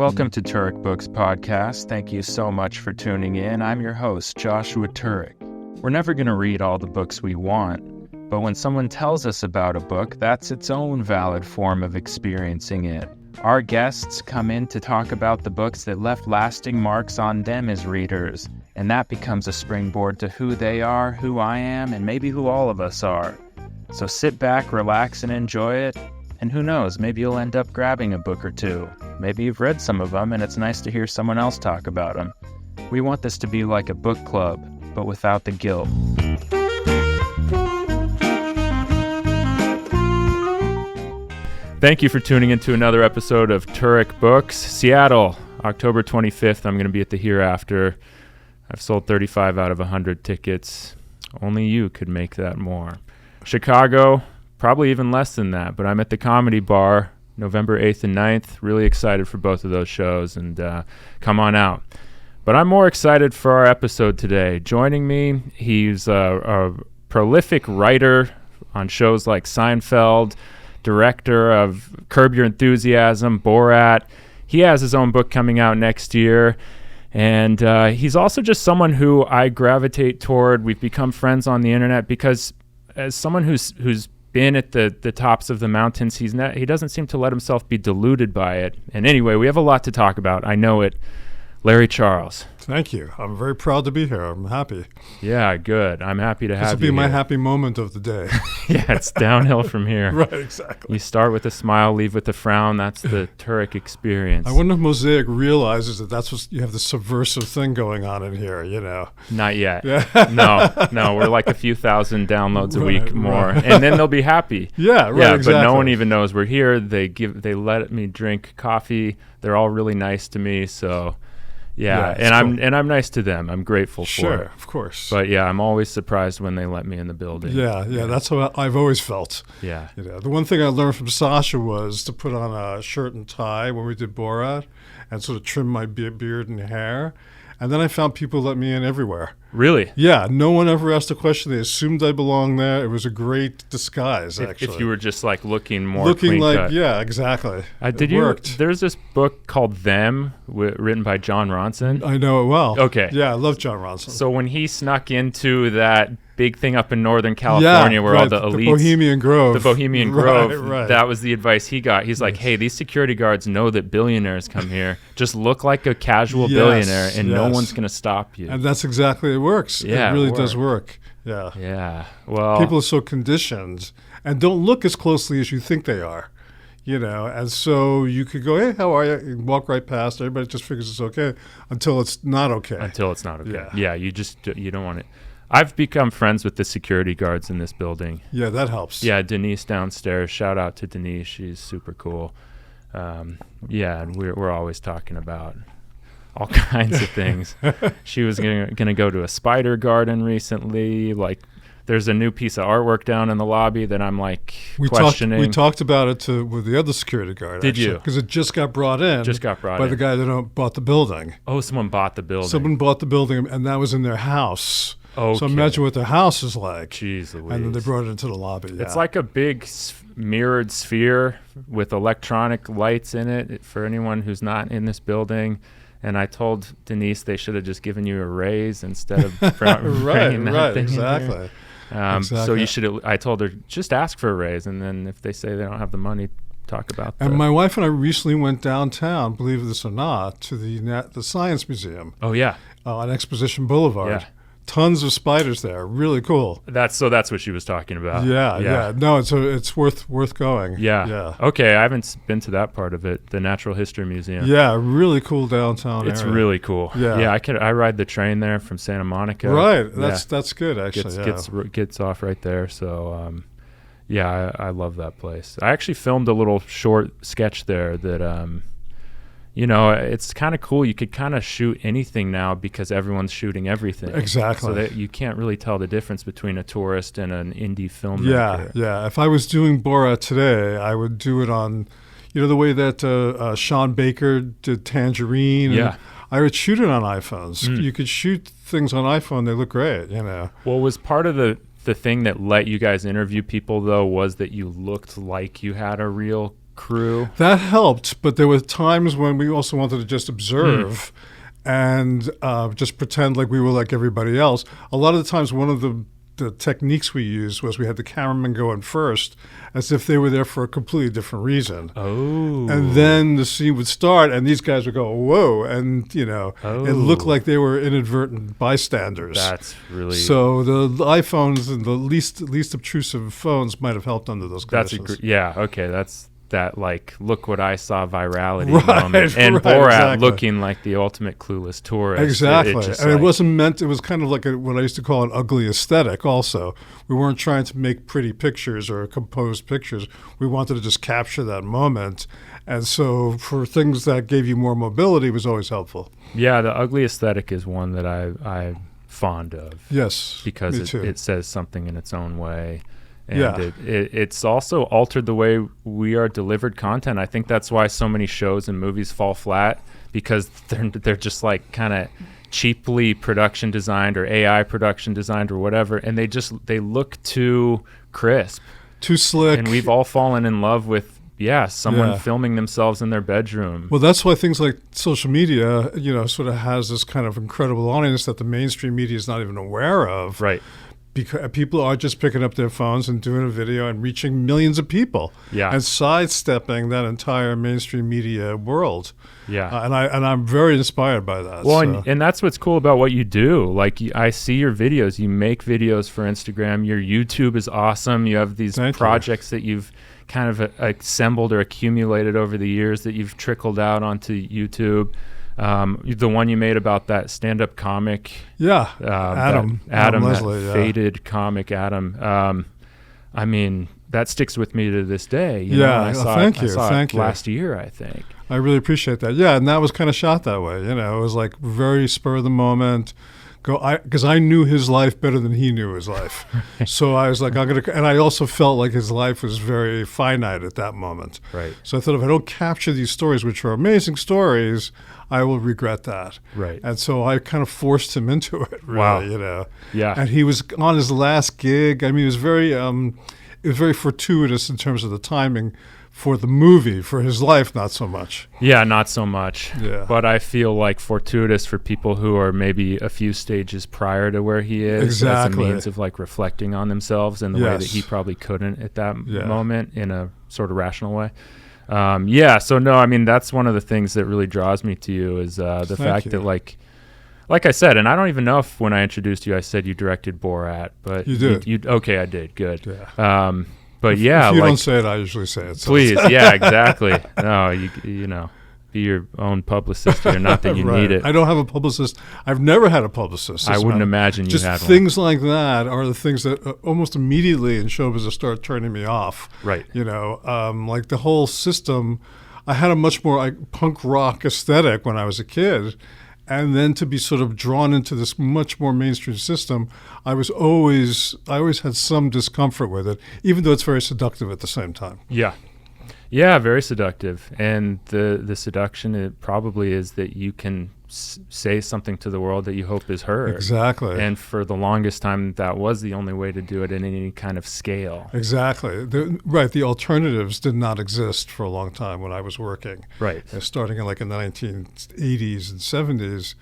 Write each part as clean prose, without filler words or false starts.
Welcome to Turek Books Podcast. Thank you so much for tuning in. I'm your host, Joshua Turek. We're never going to read all the books we want, but when someone tells us about a book, that's its own valid form of experiencing it. Our guests come in to talk about the books that left lasting marks on them as readers, and that becomes a springboard to who they are, who I am, and maybe who all of us are. So sit back, relax, and enjoy it. And who knows, maybe you'll end up grabbing a book or two. Maybe you've read some of them, and it's nice to hear someone else talk about them. We want this to be like a book club, but without the guilt. Thank you for tuning into another episode of Turek Books. Seattle, October 25th. I'm going to be at the Hereafter. I've sold 35 out of 100 tickets. Only you could make that more. Chicago, probably even less than that, but I'm at the Comedy Bar November 8th and 9th. Really excited for both of those shows, and come on out. But I'm more excited for our episode today. Joining me, he's a prolific writer on shows like Seinfeld, director of Curb Your Enthusiasm, Borat. He has his own book coming out next year. And he's also just someone who I gravitate toward. We've become friends on the internet because as someone who's been at the tops of the mountains, he doesn't seem to let himself be deluded by it. And anyway, we have a lot to talk about. I know it. Larry Charles. Thank you. I'm very proud to be here. I'm happy. Yeah, good. I'm happy to have you. This will be my happy moment of the day. Yeah, it's downhill from here. Right, exactly. You start with a smile, leave with a frown. That's the Turek experience. I wonder if Mosaic realizes that that's what you have, the subversive thing going on in here, you know. Not yet. Yeah. No, we're like a few thousand downloads a week more, and then they'll be happy. Yeah, right. Yeah, exactly. But no one even knows we're here. They let me drink coffee. They're all really nice to me, so. Yeah, and I'm nice to them. I'm grateful for it. Sure, of course. But yeah, I'm always surprised when they let me in the building. Yeah, that's how I've always felt. Yeah. You know, the one thing I learned from Sasha was to put on a shirt and tie when we did Borat and sort of trim my beard and hair. And then I found people let me in everywhere. Really? Yeah, no one ever asked a question. They assumed I belonged there. It was a great disguise, actually. If you were just like looking more looking clean like cut. Yeah, exactly. Worked. There's this book called Them, written by John Ronson. I know it well. Okay. Yeah, I love John Ronson. So when he snuck into that big thing up in Northern California where all the elites, Bohemian Grove, right. That was the advice he got. He's like, hey, these security guards know that billionaires come here. Just look like a casual billionaire, and no one's going to stop you. And that's exactly, it works. Yeah, it really does work. Yeah. Yeah. Well, people are so conditioned and don't look as closely as you think they are. You know, and so you could go, hey, how are you? And walk right past. Everybody just figures it's okay until it's not okay. Yeah, you don't want it. I've become friends with the security guards in this building. Yeah, that helps. Yeah, Denise downstairs. Shout out to Denise. She's super cool. Yeah, and we're always talking about all kinds of things. She was gonna go to a spider garden recently. Like, there's a new piece of artwork down in the lobby that I'm like questioning. We talked about it with the other security guard. Did you? Because it just got brought in. By the guy that bought the building. Oh, someone bought the building. Someone bought the building, and that was in their house. Okay. So imagine what their house is like. Jeez Louise. And then they brought it into the lobby. Yeah. It's like a big mirrored sphere with electronic lights in it for anyone who's not in this building. And I told Denise they should have just given you a raise instead of bringing that thing exactly. So I told her, just ask for a raise, and then if they say they don't have the money, talk about that. And my wife and I recently went downtown, believe this or not, to the Science Museum. Oh, yeah. On Exposition Boulevard. Yeah. Tons of spiders there. Really cool. That's what she was talking about. Yeah. No, it's worth going. Yeah. Okay, I haven't been to that part of it, the Natural History Museum. Yeah, really cool downtown area. It's really cool. Yeah. I ride the train there from Santa Monica. Right. That's good, actually. Gets off right there. So, I love that place. I actually filmed a little short sketch there that it's kind of cool. You could kind of shoot anything now because everyone's shooting everything. Exactly. So that you can't really tell the difference between a tourist and an indie filmmaker. Yeah. If I was doing Borat today, I would do it on, the way that Sean Baker did Tangerine. Yeah. I would shoot it on iPhones. You could shoot things on iPhone. They look great, Well, was part of the thing that let you guys interview people, though, was that you looked like you had a real crew. That helped, but there were times when we also wanted to just observe and just pretend like we were like everybody else. A lot of the times, one of the techniques we used was we had the cameraman go in first as if they were there for a completely different reason. Oh. And then the scene would start and these guys would go, whoa. And, you know, it looked like they were inadvertent bystanders. That's really... So the iPhones and the least obtrusive phones might have helped under those conditions. Yeah, okay, that's that, like, look what I saw virality moment. And Borat exactly. looking like the ultimate clueless tourist. Exactly. It wasn't meant, it was kind of like what I used to call an ugly aesthetic also. We weren't trying to make pretty pictures or composed pictures. We wanted to just capture that moment. And so for things that gave you more mobility, it was always helpful. Yeah, the ugly aesthetic is one that I'm fond of. Yes, because it says something in its own way. And it's also altered the way we are delivered content. I think that's why so many shows and movies fall flat, because they're just like kind of cheaply production designed or AI production designed or whatever, and they look too crisp, too slick. And we've all fallen in love with someone filming themselves in their bedroom. Well, that's why things like social media, you know, sort of has this kind of incredible audience that the mainstream media is not even aware of. Right. Because people are just picking up their phones and doing a video and reaching millions of people, and sidestepping that entire mainstream media world. Yeah, and I'm very inspired by that. Well, and that's what's cool about what you do. Like, I see your videos. You make videos for Instagram. Your YouTube is awesome. You have these projects that you've kind of assembled or accumulated over the years that you've trickled out onto YouTube. The one you made about that stand-up comic, Adam Leslie, faded comic Adam. I mean, that sticks with me to this day. Thank you. Last year, I think. I really appreciate that. Yeah, and that was kind of shot that way. You know, it was like very spur of the moment. Because I knew his life better than he knew his life. So I was like, and I also felt like his life was very finite at that moment. Right. So I thought, if I don't capture these stories, which are amazing stories, I will regret that. Right. And so I kind of forced him into it, really, wow. You know. Yeah. And he was on his last gig. I mean, it was very fortuitous in terms of the timing for the movie. For his life, not so much. Yeah, not so much. Yeah. But I feel like fortuitous for people who are maybe a few stages prior to where he is. Exactly. As a means of like reflecting on themselves in the way that he probably couldn't at that moment in a sort of rational way. So no, I mean, that's one of the things that really draws me to you is the fact that like I said, and I don't even know if when I introduced you, I said you directed Borat, but you did. Okay, I did. Good. Yeah. But if you like, don't say it, I usually say it. So please, yeah, exactly. No, you know, be your own publicist here. Not that you need it. I don't have a publicist. I've never had a publicist. I wouldn't imagine you had one. Just things like that are the things that almost immediately in show business start turning me off. Right. You know, like the whole system. I had a much more like punk rock aesthetic when I was a kid. And then to be sort of drawn into this much more mainstream system, I always had some discomfort with it, even though it's very seductive at the same time. Yeah. Yeah, very seductive. And the seduction, it probably is that you can say something to the world that you hope is heard. Exactly. And for the longest time, that was the only way to do it in any kind of scale. Exactly. The alternatives did not exist for a long time when I was working. Right. Starting in like in the 1980s and 70s,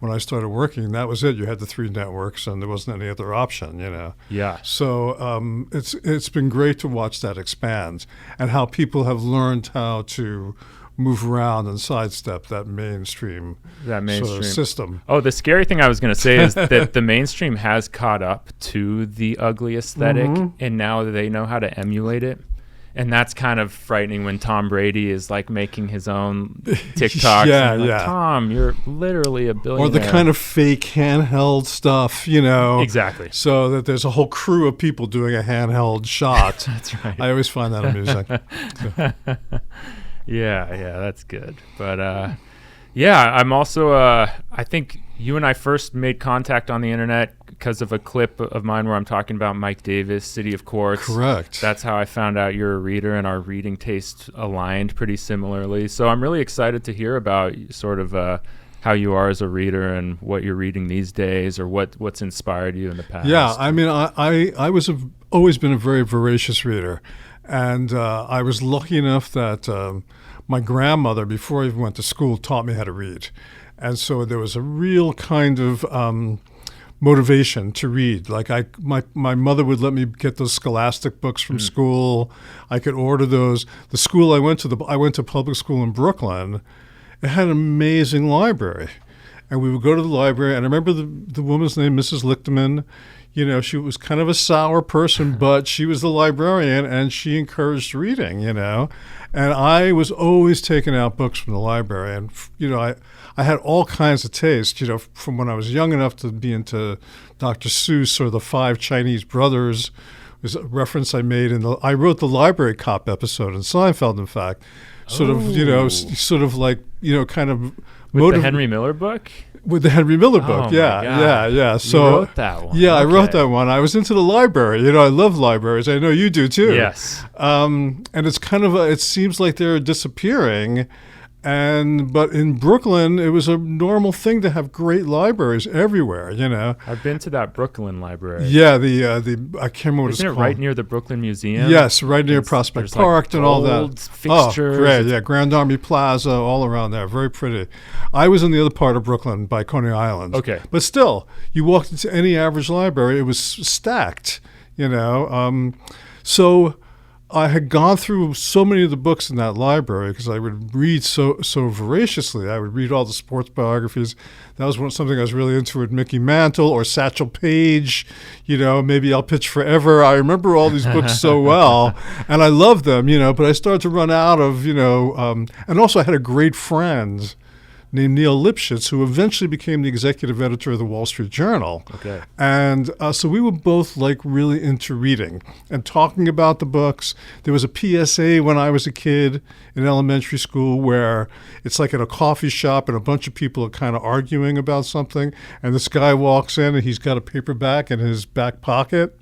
when I started working, that was it. You had the 3 networks, and there wasn't any other option, you know. Yeah. So it's been great to watch that expand, and how people have learned how to move around and sidestep that mainstream sort of system. Oh, the scary thing I was going to say is that the mainstream has caught up to the ugly aesthetic, and now they know how to emulate it. And that's kind of frightening when Tom Brady is like making his own TikToks. Like, Tom, you're literally a billionaire. Or the kind of fake handheld stuff, you know. Exactly. So that there's a whole crew of people doing a handheld shot. That's right. I always find that amusing. Yeah, that's good. But I'm also, I think you and I first made contact on the internet because of a clip of mine where I'm talking about Mike Davis, City of Quartz. Correct. That's how I found out you're a reader, and our reading tastes aligned pretty similarly. So I'm really excited to hear about sort of how you are as a reader and what you're reading these days, or what's inspired you in the past. Yeah, I mean, I always been a very voracious reader. And I was lucky enough that my grandmother, before I even went to school, taught me how to read. And so there was a real kind of motivation to read. Like my mother would let me get those Scholastic books from school. I could order those. The school I went to public school in Brooklyn. It had an amazing library. And we would go to the library, and I remember the woman's name, Mrs. Lichterman. You know, she was kind of a sour person, but she was the librarian, and she encouraged reading, you know. And I was always taking out books from the library. And, you know, I had all kinds of taste, you know, from when I was young enough to be into Dr. Seuss or the Five Chinese Brothers. Was a reference I made I wrote the Library Cop episode in Seinfeld, in fact. Sort of, you know, sort of like, you know, kind of... With the Henry Miller book? With the Henry Miller book, yeah. So you wrote that one. Yeah, okay. I wrote that one. I was into the library. You know, I love libraries. I know you do too. Yes. And it's kind of it seems like they're disappearing. But in Brooklyn, it was a normal thing to have great libraries everywhere, you know. I've been to that Brooklyn library. Yeah, I can't remember what it's called. Isn't it right near the Brooklyn Museum? Yes, right near Prospect Park, like and all that. Fixtures. Oh, great, yeah. Grand Army Plaza, all around there. Very pretty. I was in the other part of Brooklyn by Coney Island. Okay. But still, you walked into any average library, it was stacked, you know. So I had gone through so many of the books in that library because I would read so voraciously. I would read all the sports biographies. That was something I was really into with Mickey Mantle or Satchel Paige, you know, Maybe I'll Pitch Forever. I remember all these books so well, and I loved them, you know, but I started to run out of, you know, and also I had a great friend named Neil Lipschitz, who eventually became the executive editor of the Wall Street Journal. Okay. And so we were both like really into reading and talking about the books. There was a PSA when I was a kid in elementary school where it's like at a coffee shop and a bunch of people are kind of arguing about something. And this guy walks in and he's got a paperback in his back pocket.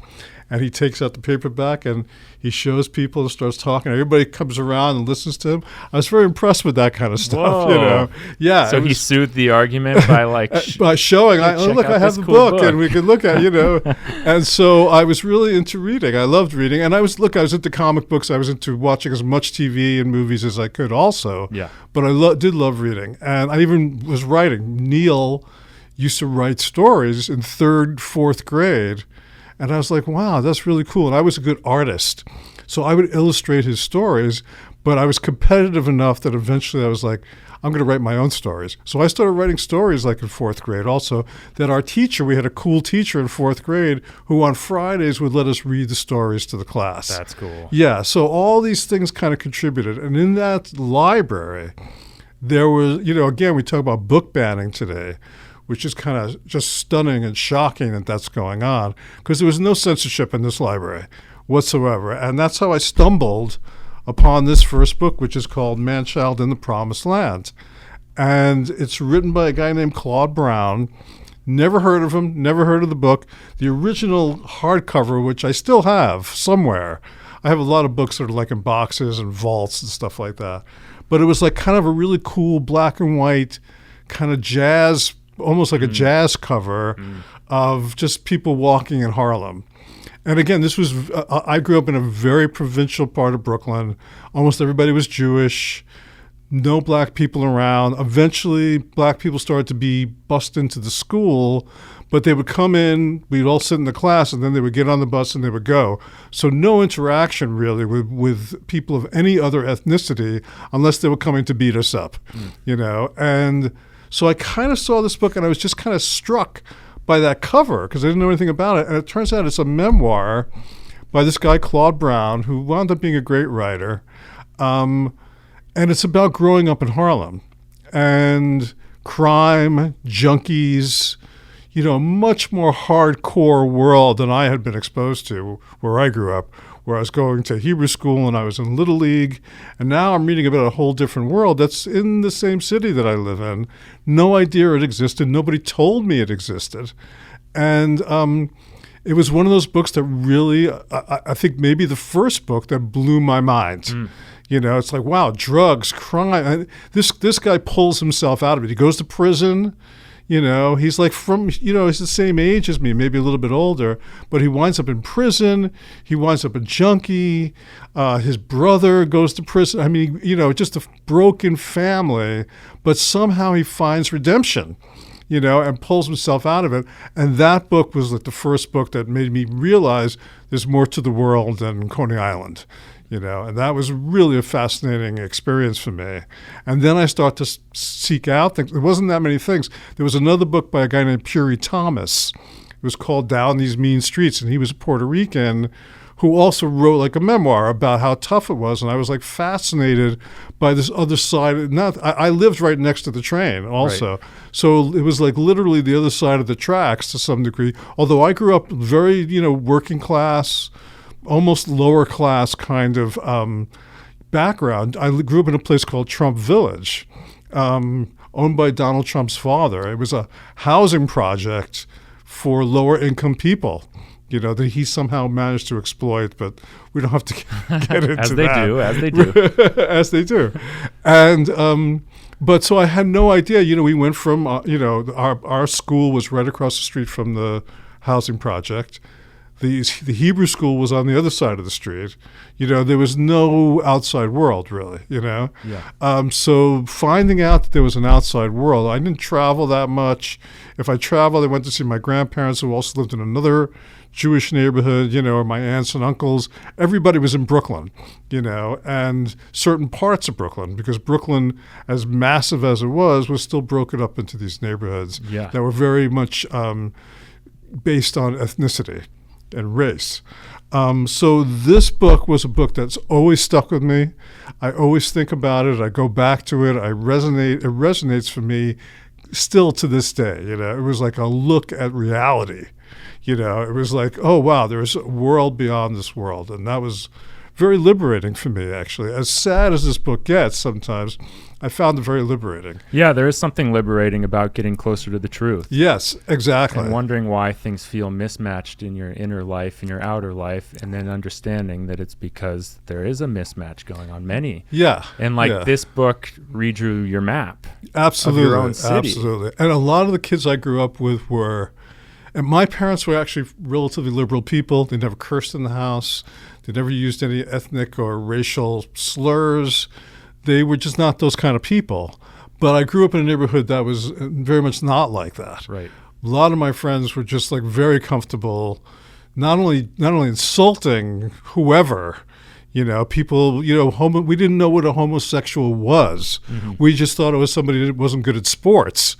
And he takes out the paperback and he shows people and starts talking. Everybody comes around and listens to him. I was very impressed with that kind of stuff, you know. Yeah. So he soothed the argument by like by showing, look, I have the cool book and we can look at, you know. And so I was really into reading. I loved reading, and I was into comic books. I was into watching as much TV and movies as I could, also. Yeah. But I did love reading, and I even was writing. Neil used to write stories in 3rd, 4th grade. And I was like, wow, that's really cool. And I was a good artist. So I would illustrate his stories, but I was competitive enough that eventually I was like, I'm going to write my own stories. So I started writing stories like in 4th grade also, that our teacher, we had a cool teacher in 4th grade who on Fridays would let us read the stories to the class. That's cool. Yeah, so all these things kind of contributed. And in that library, there was, you know, again, we talk about book banning today, which is kind of just stunning and shocking that that's going on, because there was no censorship in this library whatsoever. And that's how I stumbled upon this first book, which is called Manchild in the Promised Land. And it's written by a guy named Claude Brown. Never heard of him, never heard of the book. The original hardcover, which I still have somewhere. I have a lot of books that are like in boxes and vaults and stuff like that. But it was like kind of a really cool black and white kind of jazz, almost like a jazz cover of just people walking in Harlem. And again, this was, I grew up in a very provincial part of Brooklyn. Almost everybody was Jewish, no black people around. Eventually, black people started to be bussed into the school, but they would come in, we'd all sit in the class, and then they would get on the bus and they would go. So no interaction really with people of any other ethnicity unless they were coming to beat us up, you know. And so I kind of saw this book and I was just kind of struck by that cover because I didn't know anything about it. And it turns out it's a memoir by this guy, Claude Brown, who wound up being a great writer. And it's about growing up in Harlem and crime, junkies, you know, a much more hardcore world than I had been exposed to where I grew up, where I was going to Hebrew school and I was in Little League. And now I'm reading about a whole different world that's in the same city that I live in. No idea it existed. Nobody told me it existed. And it was one of those books that really, I think maybe the first book that blew my mind. You know, it's like, wow, drugs, crime. This guy pulls himself out of it. He goes to prison. He's like he's the same age as me, maybe a little bit older, but he winds up in prison. He winds up a junkie. His brother goes to prison. I mean, just a broken family, but somehow he finds redemption, and pulls himself out of it. And that book was like the first book that made me realize there's more to the world than Coney Island. And that was really a fascinating experience for me. And then I start to seek out things. There wasn't that many things. There was another book by a guy named Puri Thomas. It was called Down These Mean Streets, and he was a Puerto Rican who also wrote like a memoir about how tough it was. And I was like fascinated by this other side. I lived right next to the train also. Right. So it was like literally the other side of the tracks to some degree. Although I grew up very, working class, almost lower class kind of background. I grew up in a place called Trump Village, owned by Donald Trump's father. It was a housing project for lower income people, that he somehow managed to exploit, but we don't have to get into as they that. As they do. As they do. And, but so I had no idea, we went from, our school was right across the street from the housing project. The Hebrew school was on the other side of the street. There was no outside world, really, Yeah. So finding out that there was an outside world, I didn't travel that much. If I traveled, I went to see my grandparents who also lived in another Jewish neighborhood, or my aunts and uncles. Everybody was in Brooklyn, and certain parts of Brooklyn, because Brooklyn, as massive as it was still broken up into these neighborhoods that were very much based on ethnicity and race. So this book was a book that's always stuck with me. I always think about it. I go back to it. It resonates for me still to this day. It was like a look at reality. It was like, oh, wow, there's a world beyond this world. And that was very liberating for me, actually. As sad as this book gets sometimes, I found it very liberating. Yeah, there is something liberating about getting closer to the truth. Yes, exactly. And wondering why things feel mismatched in your inner life and your outer life, and then understanding that it's because there is a mismatch going on. Many. Yeah. And this book redrew your map. Absolutely. Of your own city. Absolutely. And a lot of the kids I grew up with and my parents were actually relatively liberal people. They never cursed in the house. They never used any ethnic or racial slurs. They were just not those kind of people. But I grew up in a neighborhood that was very much not like that. Right. A lot of my friends were just like very comfortable, not only insulting whoever, people, we didn't know what a homosexual was. Mm-hmm. We just thought it was somebody that wasn't good at sports,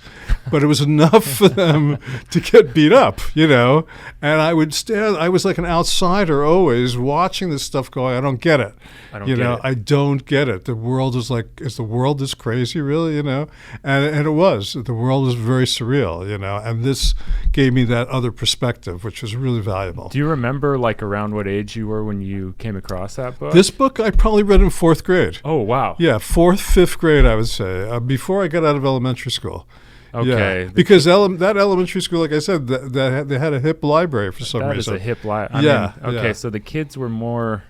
but it was enough for them to get beat up, And I was like an outsider always watching this stuff going, I don't get it. I don't get it. The world is like, is the world this crazy really, And it was. The world is very surreal, and this gave me that other perspective, which was really valuable. Do you remember around what age you were when you came across that book? This book I probably read in 4th grade. Oh, wow. Yeah, 4th, 5th grade, I would say, before I got out of elementary school. Okay. Yeah, because that elementary school, like I said, that they had a hip library for some reason. That is a hip library. So the kids were more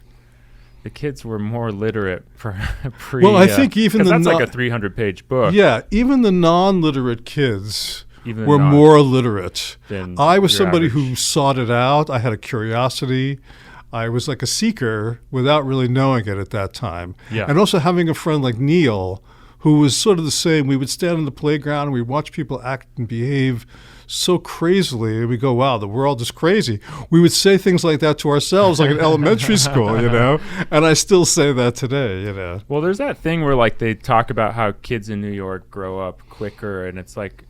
literate pre. Well, I think even that's like a 300-page book. Yeah, even the non-literate kids were more literate. I was somebody who sought it out. I had a curiosity. I was like a seeker without really knowing it at that time. Yeah. And also having a friend like Neil, who was sort of the same. We would stand on the playground and we'd watch people act and behave so crazily. And we go, wow, the world is crazy. We would say things like that to ourselves like in elementary school, And I still say that today, Well, there's that thing where they talk about how kids in New York grow up quicker. And it's like,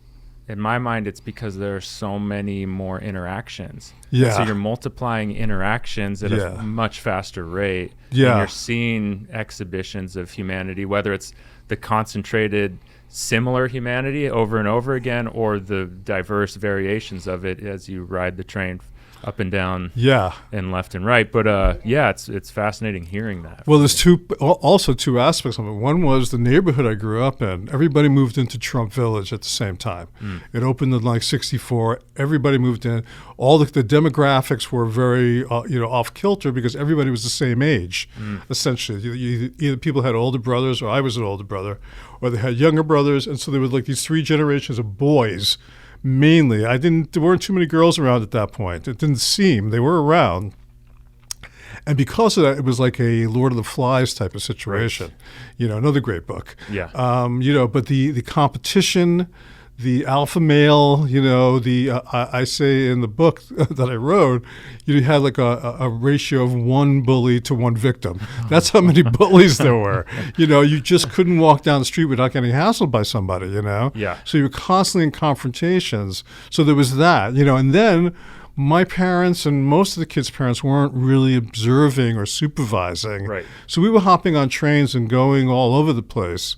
in my mind, it's because there are so many more interactions. Yeah. So you're multiplying interactions at a much faster rate. Yeah. And you're seeing exhibitions of humanity, whether it's the concentrated, similar humanity over and over again, or the diverse variations of it as you ride the train up and down, Yeah. and left and right. But it's fascinating hearing that. Well, there's also two aspects of it. One was the neighborhood I grew up in. Everybody moved into Trump Village at the same time. It opened in like '64. Everybody moved in. All the demographics were very off kilter because everybody was the same age, essentially. Either people had older brothers, or I was an older brother, or they had younger brothers, and so there were like these three generations of boys. Mainly, there weren't too many girls around at that point. It didn't seem. They were around. And because of that, it was like a Lord of the Flies type of situation. Right. Another great book. Yeah. But the competition, the alpha male, I say in the book that I wrote, you had like a ratio of one bully to one victim. That's how many bullies there were. You just couldn't walk down the street without getting hassled by somebody, Yeah. So you were constantly in confrontations. So there was that, and then my parents and most of the kids' parents weren't really observing or supervising. Right. So we were hopping on trains and going all over the place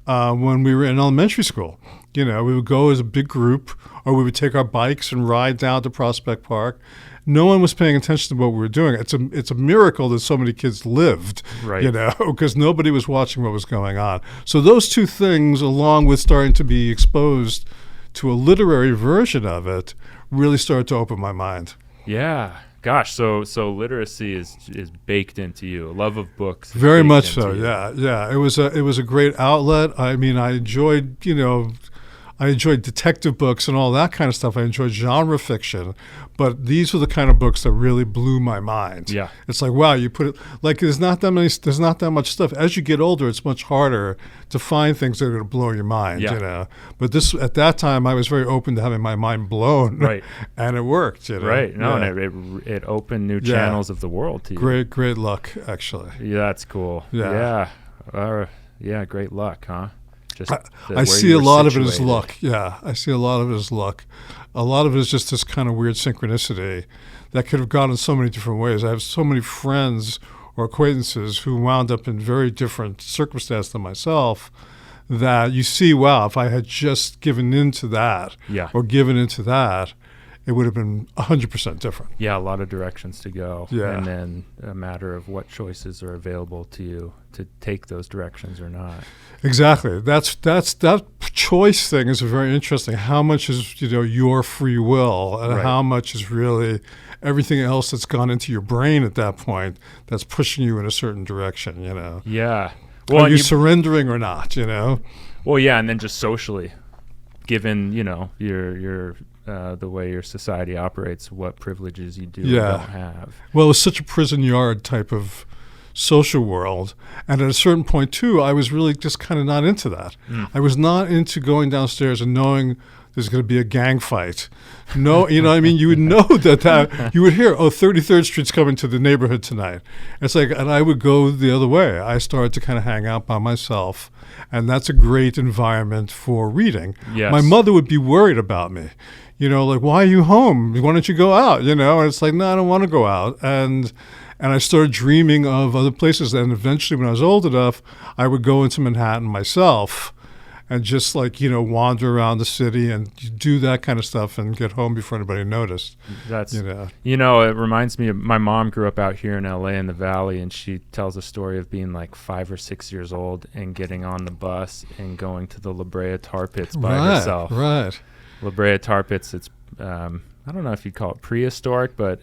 when we were in elementary school. We would go as a big group, or we would take our bikes and ride down to Prospect Park. No one was paying attention to what we were doing. It's a miracle that so many kids lived, right. Because nobody was watching what was going on. So those two things, along with starting to be exposed to a literary version of it, really started to open my mind. Yeah. Gosh, so literacy is baked into you. A love of books. Very much so. Yeah. It was a great outlet. I mean, I enjoyed detective books and all that kind of stuff. I enjoyed genre fiction, but these were the kind of books that really blew my mind. Yeah. It's like, wow, you put it like there's not that much stuff. As you get older, it's much harder to find things that are going to blow your mind, But at that time I was very open to having my mind blown. Right. And it worked, Right. No, and it opened new channels of the world to you. Great luck, actually. Yeah, that's cool. Yeah. Great luck, huh? I see a lot of it as luck. Yeah, I see a lot of it as luck. A lot of it is just this kind of weird synchronicity that could have gone in so many different ways. I have so many friends or acquaintances who wound up in very different circumstances than myself that you see, wow, if I had just given into that or given into that, it would have been 100% different. Yeah, a lot of directions to go. Yeah. And then a matter of what choices are available to you to take those directions or not. Exactly. That choice thing is very interesting. How much is, your free will and how much is really everything else that's gone into your brain at that point that's pushing you in a certain direction, Yeah. Well, are you surrendering or not, Well, yeah, and then just socially, given, your the way your society operates, what privileges you do and don't have. Well, it was such a prison yard type of social world. And at a certain point, too, I was really just kind of not into that. I was not into going downstairs and knowing there's going to be a gang fight. No, you know what I mean? You would know that you would hear, 33rd Street's coming to the neighborhood tonight. It's like, and I would go the other way. I started to kind of hang out by myself. And that's a great environment for reading. Yes. My mother would be worried about me. Like, why are you home? Why don't you go out? And it's like, no, I don't want to go out. And I started dreaming of other places. And eventually, when I was old enough, I would go into Manhattan myself and just wander around the city and do that kind of stuff and get home before anybody noticed. That's, it reminds me of my mom grew up out here in LA in the Valley, and she tells a story of being like 5 or 6 years old and getting on the bus and going to the La Brea Tar Pits by herself. Right. La Brea Tar Pits, it's, I don't know if you'd call it prehistoric, but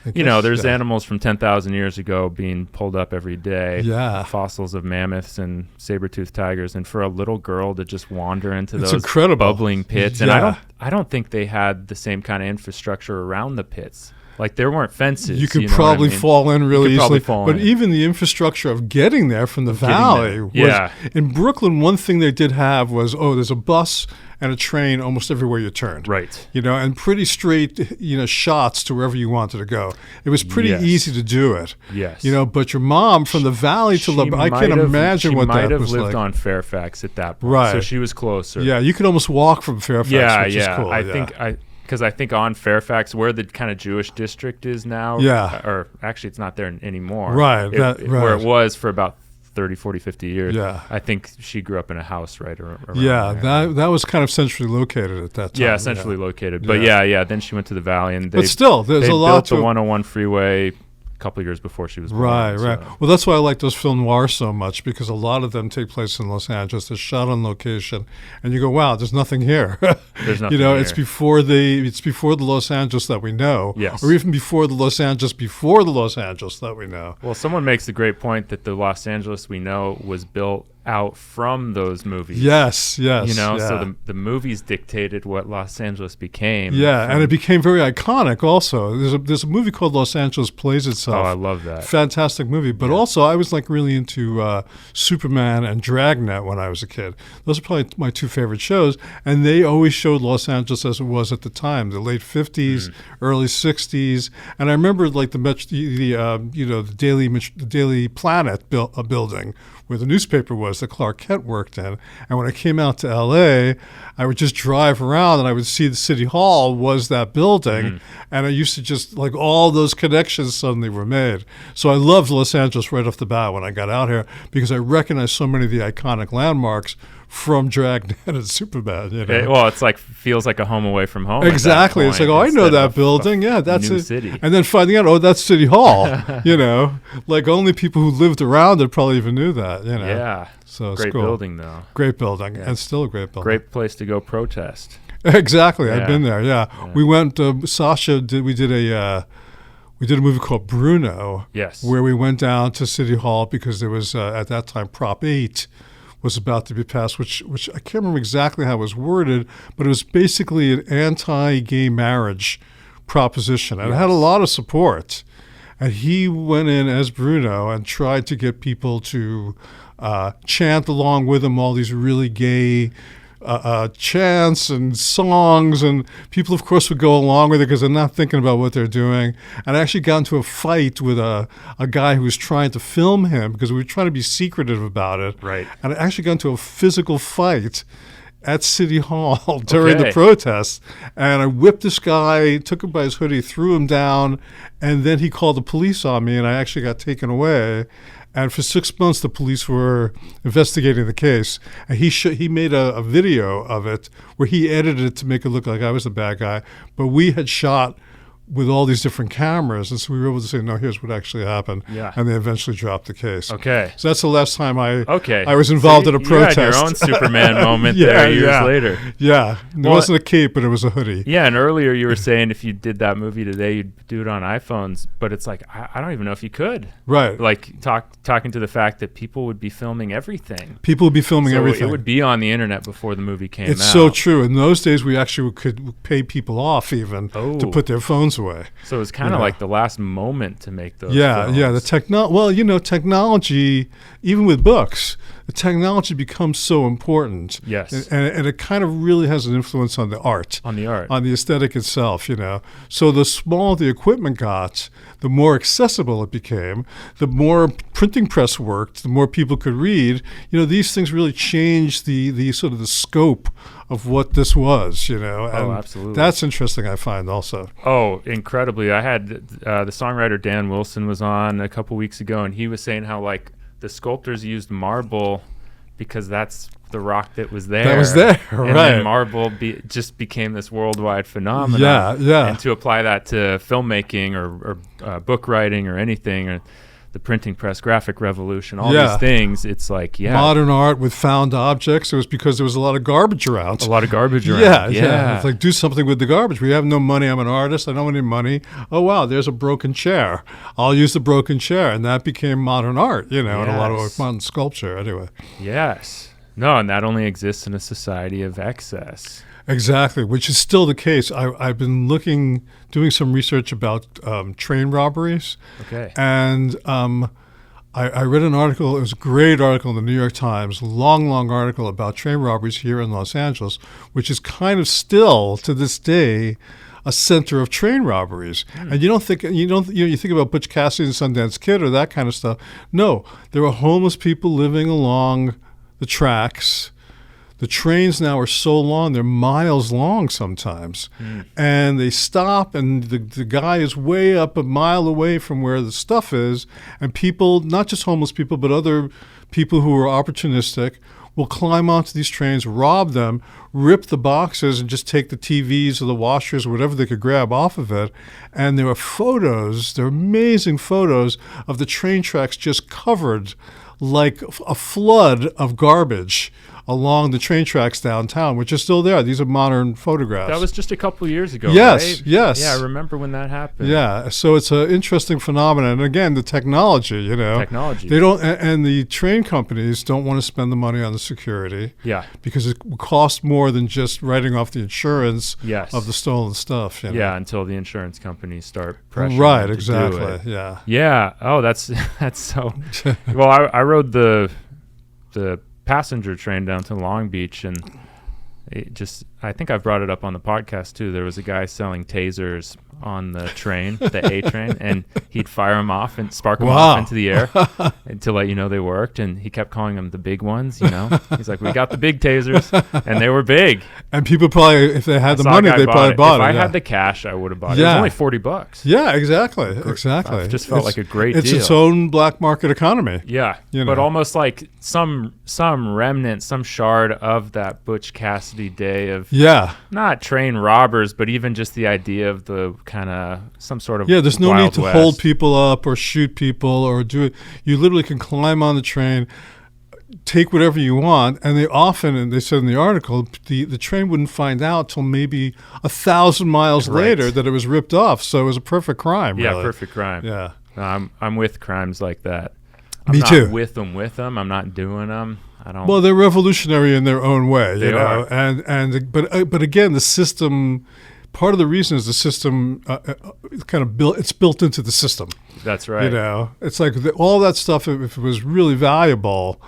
there's animals from 10,000 years ago being pulled up every day. Yeah. Fossils of mammoths and saber-toothed tigers. And for a little girl to just wander into those incredible. Bubbling pits. And I don't think they had the same kind of infrastructure around the pits. Like, there weren't fences. You could probably fall in really easily. But in. Even the infrastructure of getting there from the valley was... In Brooklyn, one thing they did have was, there's a bus and a train almost everywhere you turned. Right. And pretty straight, shots to wherever you wanted to go. It was pretty easy to do it. Yes. But your mom from the valley to La Brea, I can't imagine what that was like. She might have lived on Fairfax at that point. Right. So she was closer. Yeah, you could almost walk from Fairfax, which is cool. Because I think on Fairfax, where the kind of Jewish district is now, or actually it's not there anymore. Right. Where it was for about 30, 40, 50 years. Yeah. I think she grew up in a house right around Yeah, there. that was kind of centrally located at that time. Yeah, centrally located. But yeah, then she went to the Valley, and but still, there's a lot built to the 101 freeway a couple of years before she was born. Right. So. Well, that's why I like those film noirs so much, because a lot of them take place in Los Angeles. They're shot on location, and you go, "Wow, there's nothing here." There's nothing here. It's before the Los Angeles that we know, yes, or even before the Los Angeles before the Los Angeles that we know. Well, someone makes a great point that the Los Angeles we know was built out from those movies. Yes. So the movies dictated what Los Angeles became. Yeah, and it became very iconic also. There's a movie called Los Angeles Plays Itself. Oh, I love that. Fantastic movie. But also I was like really into Superman and Dragnet when I was a kid. Those are probably my two favorite shows, and they always showed Los Angeles as it was at the time, the late 50s, early 60s. And I remember like the Daily Planet building where the newspaper was that Clark Kent worked in. And when I came out to L.A., I would just drive around and I would see the City Hall was that building. And I used to just, like, all those connections suddenly were made. So I loved Los Angeles right off the bat when I got out here, because I recognized so many of the iconic landmarks from Dragnet and Superman. Well, it's like feels like a home away from home. Exactly. It's like, oh, I know that building. Yeah, that's new it. City. And then finding out, oh, that's City Hall. Like only people who lived around it probably even knew that. Yeah. So it's great cool. building though. Great building, and still a great building. Great place to go protest. Exactly. Yeah. I've been there. Yeah. We went. Sasha did. We did a movie called Bruno. Yes. Where we went down to City Hall because there was at that time Prop 8 was about to be passed, which I can't remember exactly how it was worded, but it was basically an anti-gay marriage proposition, and it had a lot of support. And he went in as Bruno and tried to get people to chant along with him all these really gay chants and songs, and people, of course, would go along with it because they're not thinking about what they're doing. And I actually got into a fight with a guy who was trying to film him because we were trying to be secretive about it. Right. And I actually got into a physical fight at City Hall during the protests, and I whipped this guy, took him by his hoodie, threw him down, and then he called the police on me, and I actually got taken away. And for 6 months, the police were investigating the case. And he made a video of it where he edited it to make it look like I was the bad guy. But we had shot with all these different cameras, and so we were able to say, no, here's what actually happened. Yeah. And they eventually dropped the case. Okay. So that's the last time I I was involved in a protest. You had your own Superman moment there years later. Yeah. It wasn't a cape, but it was a hoodie. Yeah, and earlier you were saying if you did that movie today, you'd do it on iPhones, but it's like, I don't even know if you could. Right. Like talking to the fact that people would be filming everything. People would be filming everything. It would be on the internet before the movie came out. It's so true. In those days, we actually could pay people off even to put their phones away. So it was kind of like the last moment to make those films. Yeah, the technology, even with books, the technology becomes so important. Yes. And it kind of really has an influence on the art. On the art. On the aesthetic itself, So the smaller the equipment got, the more accessible it became, the more printing press worked, the more people could read. These things really changed the sort of the scope of what this was, and absolutely. That's interesting, I find also. Oh, incredibly. I had the songwriter Dan Wilson was on a couple weeks ago, and he was saying how like the sculptors used marble because that's the rock that was there. That was there, and right. then marble just became this worldwide phenomenon. Yeah. And to apply that to filmmaking or book writing or anything, or the printing press, graphic revolution, all these things, it's like, modern art with found objects. It was because there was a lot of garbage around. Yeah. It's like, do something with the garbage. We have no money. I'm an artist. I don't want any money. Oh, wow, there's a broken chair. I'll use the broken chair. And that became modern art, and a lot of modern sculpture anyway. Yes. No, and that only exists in a society of excess. Exactly, which is still the case. I've been doing some research about train robberies. Okay. And I read an article. It was a great article in the New York Times, long article about train robberies here in Los Angeles, which is kind of still to this day a center of train robberies. And you think about Butch Cassidy and Sundance Kid or that kind of stuff. No, there were homeless people living along the tracks. The trains now are so long, they're miles long sometimes. And they stop, and the guy is way up a mile away from where the stuff is. And people, not just homeless people, but other people who are opportunistic, will climb onto these trains, rob them, rip the boxes, and just take the TVs or the washers or whatever they could grab off of it. And there are amazing photos of the train tracks just covered like a flood of garbage along the train tracks downtown, which are still there. These are modern photographs. That was just a couple of years ago, yes, right? Yes. Yeah, I remember when that happened. Yeah, so it's an interesting phenomenon. And again, the technology, They don't, and the train companies don't want to spend the money on the security. Yeah. Because it costs more than just writing off the insurance of the stolen stuff. Yeah, until the insurance companies start pressuring right, them exactly. To do it. Yeah. Yeah. Oh, that's so. Well, I rode the passenger train down to Long Beach, and I think I've brought it up on the podcast too. There was a guy selling tasers on the train, the A train, and he'd fire them off and spark them off into the air to let you know they worked. And he kept calling them the big ones, He's like, we got the big tasers, and they were big. And people probably, if they had the money, they probably bought it. If I had the cash, I would have bought it. Yeah. It was only $40. Yeah, exactly. Exactly. It just felt like a great deal. It's its own black market economy. Yeah, but almost like some remnant, some shard of that Butch Cassidy day of not train robbers, but even just the idea of the kind of some sort of there's no need to West. hold people up or shoot people or do it. You literally can climb on the train, take whatever you want, and they often, and they said in the article, the train wouldn't find out till maybe 1,000 miles later that it was ripped off. So it was a perfect crime. Yeah, really. perfect crime. Yeah, I'm with crimes like that. Me too. With them. I'm not doing them. I don't. Well, they're revolutionary in their own way. They are. But again, the system. Part of the reason is the system kind of built. It's built into the system. That's right. It's like all that stuff. If it was really valuable,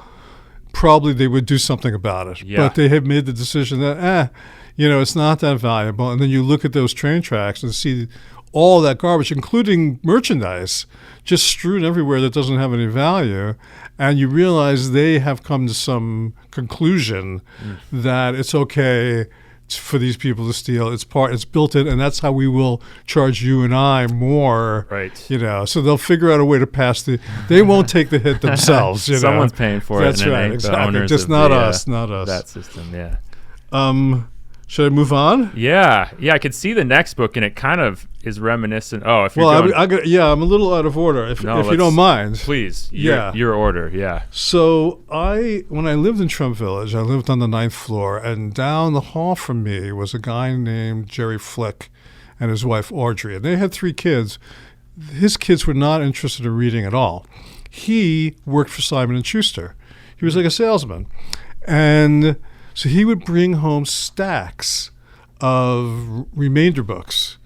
probably they would do something about it. Yeah. But they have made the decision that it's not that valuable. And then you look at those train tracks and see all that garbage, including merchandise, just strewn everywhere that doesn't have any value. And you realize they have come to some conclusion that it's okay for these people to steal. It's built in, and that's how we will charge you and I more. Right. So they'll figure out a way to pass they won't take the hit themselves. Someone's paying for that's it. That's right. Exactly. The owners Just of not us. Not us. That system. Yeah. Should I move on? Yeah. I could see the next book, and it kind of is reminiscent. Oh, if you're I'm a little out of order. If you don't mind, please. Your order. Yeah. So when I lived in Trump Village, I lived on the 9th floor, and down the hall from me was a guy named Jerry Flick and his wife Audrey, and they had 3 kids. His kids were not interested in reading at all. He worked for Simon & Schuster. He was like a salesman, and so he would bring home stacks of remainder books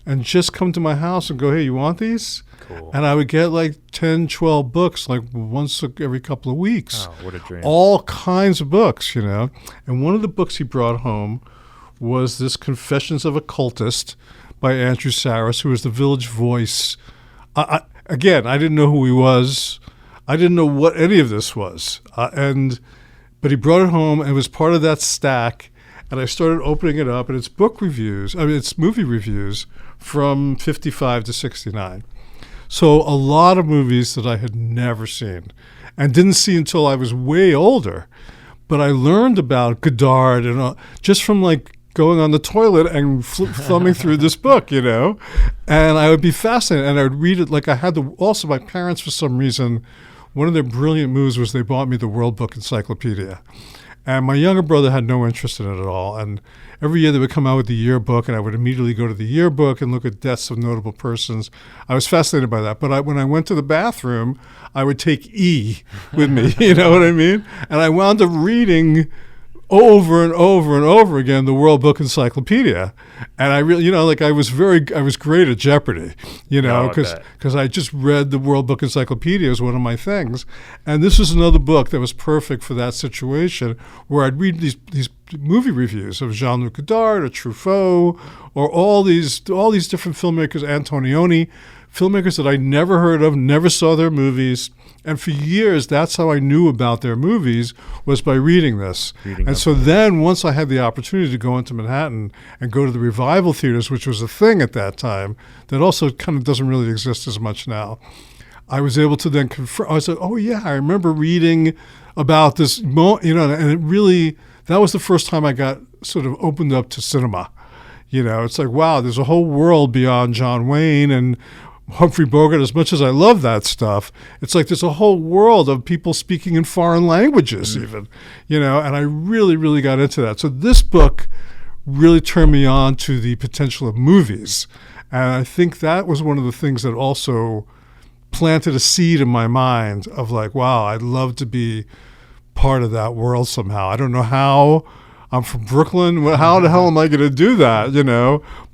and just come to my house and go, hey, you want these? Cool. And I would get like 10, 12 books, like once every couple of weeks. Oh, what a dream. All kinds of books, And one of the books he brought home was this Confessions of a Cultist by Andrew Sarris, who was the Village Voice. Again, I didn't know who he was. I didn't know what any of this was. But he brought it home, and it was part of that stack. And I started opening it up, and it's it's movie reviews from 55 to 69. So a lot of movies that I had never seen and didn't see until I was way older. But I learned about Godard and just from like going on the toilet and thumbing through this book, And I would be fascinated, and I would read it like I had also my parents, for some reason, one of their brilliant moves was they bought me the World Book Encyclopedia. And my younger brother had no interest in it at all. And every year they would come out with the yearbook, and I would immediately go to the yearbook and look at deaths of notable persons. I was fascinated by that. But when I went to the bathroom, I would take E with me, you know what I mean? And I wound up reading over and over and over again the World Book Encyclopedia. And I really, I was great at Jeopardy, because I just read the World Book Encyclopedia as one of my things. And this was another book that was perfect for that situation, where I'd read these movie reviews of Jean-Luc Godard or Truffaut or all these different filmmakers, Antonioni, filmmakers that I never heard of, never saw their movies. And for years, that's how I knew about their movies, was by reading this. And so then once I had the opportunity to go into Manhattan and go to the revival theaters, which was a thing at that time, that also kind of doesn't really exist as much now, I was able to then confirm. I said, oh, yeah, I remember reading about this, and it really, that was the first time I got sort of opened up to cinema. It's like, wow, there's a whole world beyond John Wayne and Humphrey Bogart. As much as I love that stuff, it's like there's a whole world of people speaking in foreign languages even, and I really, really got into that. So this book really turned me on to the potential of movies. And I think that was one of the things that also planted a seed in my mind of like, wow, I'd love to be part of that world somehow. I don't know how. I'm from Brooklyn. How the hell am I going to do that?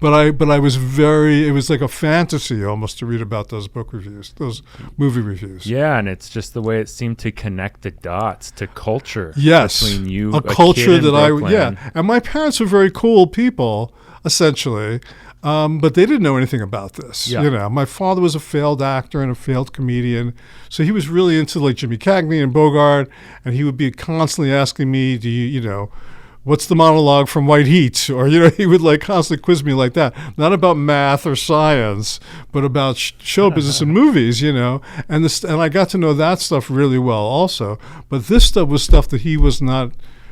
But I was it was like a fantasy almost to read about those book reviews, those movie reviews. Yeah, and it's just the way it seemed to connect the dots to culture. Yes, between you, a culture that Brooklyn. And my parents were very cool people, essentially, but they didn't know anything about this. Yeah. My father was a failed actor and a failed comedian, so he was really into like Jimmy Cagney and Bogart, and he would be constantly asking me, "Do you what's the monologue from White Heat?" Or, he would like constantly quiz me like that. Not about math or science, but about show business and movies, And I got to know that stuff really well also. But this stuff was stuff that he was not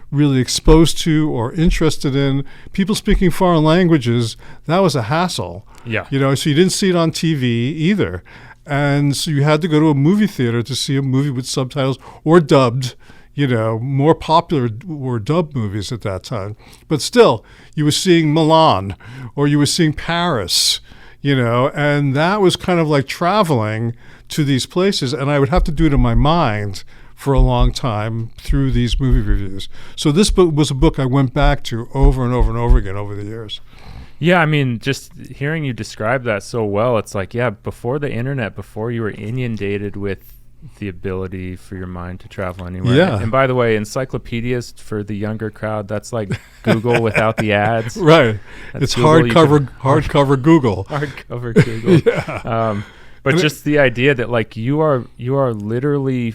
really exposed to or interested in. People speaking foreign languages, that was a hassle. Yeah. So you didn't see it on TV either. And so you had to go to a movie theater to see a movie with subtitles or dubbed. More popular were dubbed movies at that time. But still, you were seeing Milan or you were seeing Paris, and that was kind of like traveling to these places. And I would have to do it in my mind for a long time through these movie reviews. So this book was a book I went back to over and over and over again over the years. Yeah, I mean, just hearing you describe that so well, it's like, yeah, before the internet, before you were inundated with the ability for your mind to travel anywhere. Yeah. And by the way, encyclopedias for the younger crowd, that's like Google without the ads. Right. That's it's Google, hardcover Google. Hardcover Google. Yeah. But just the idea that like you are literally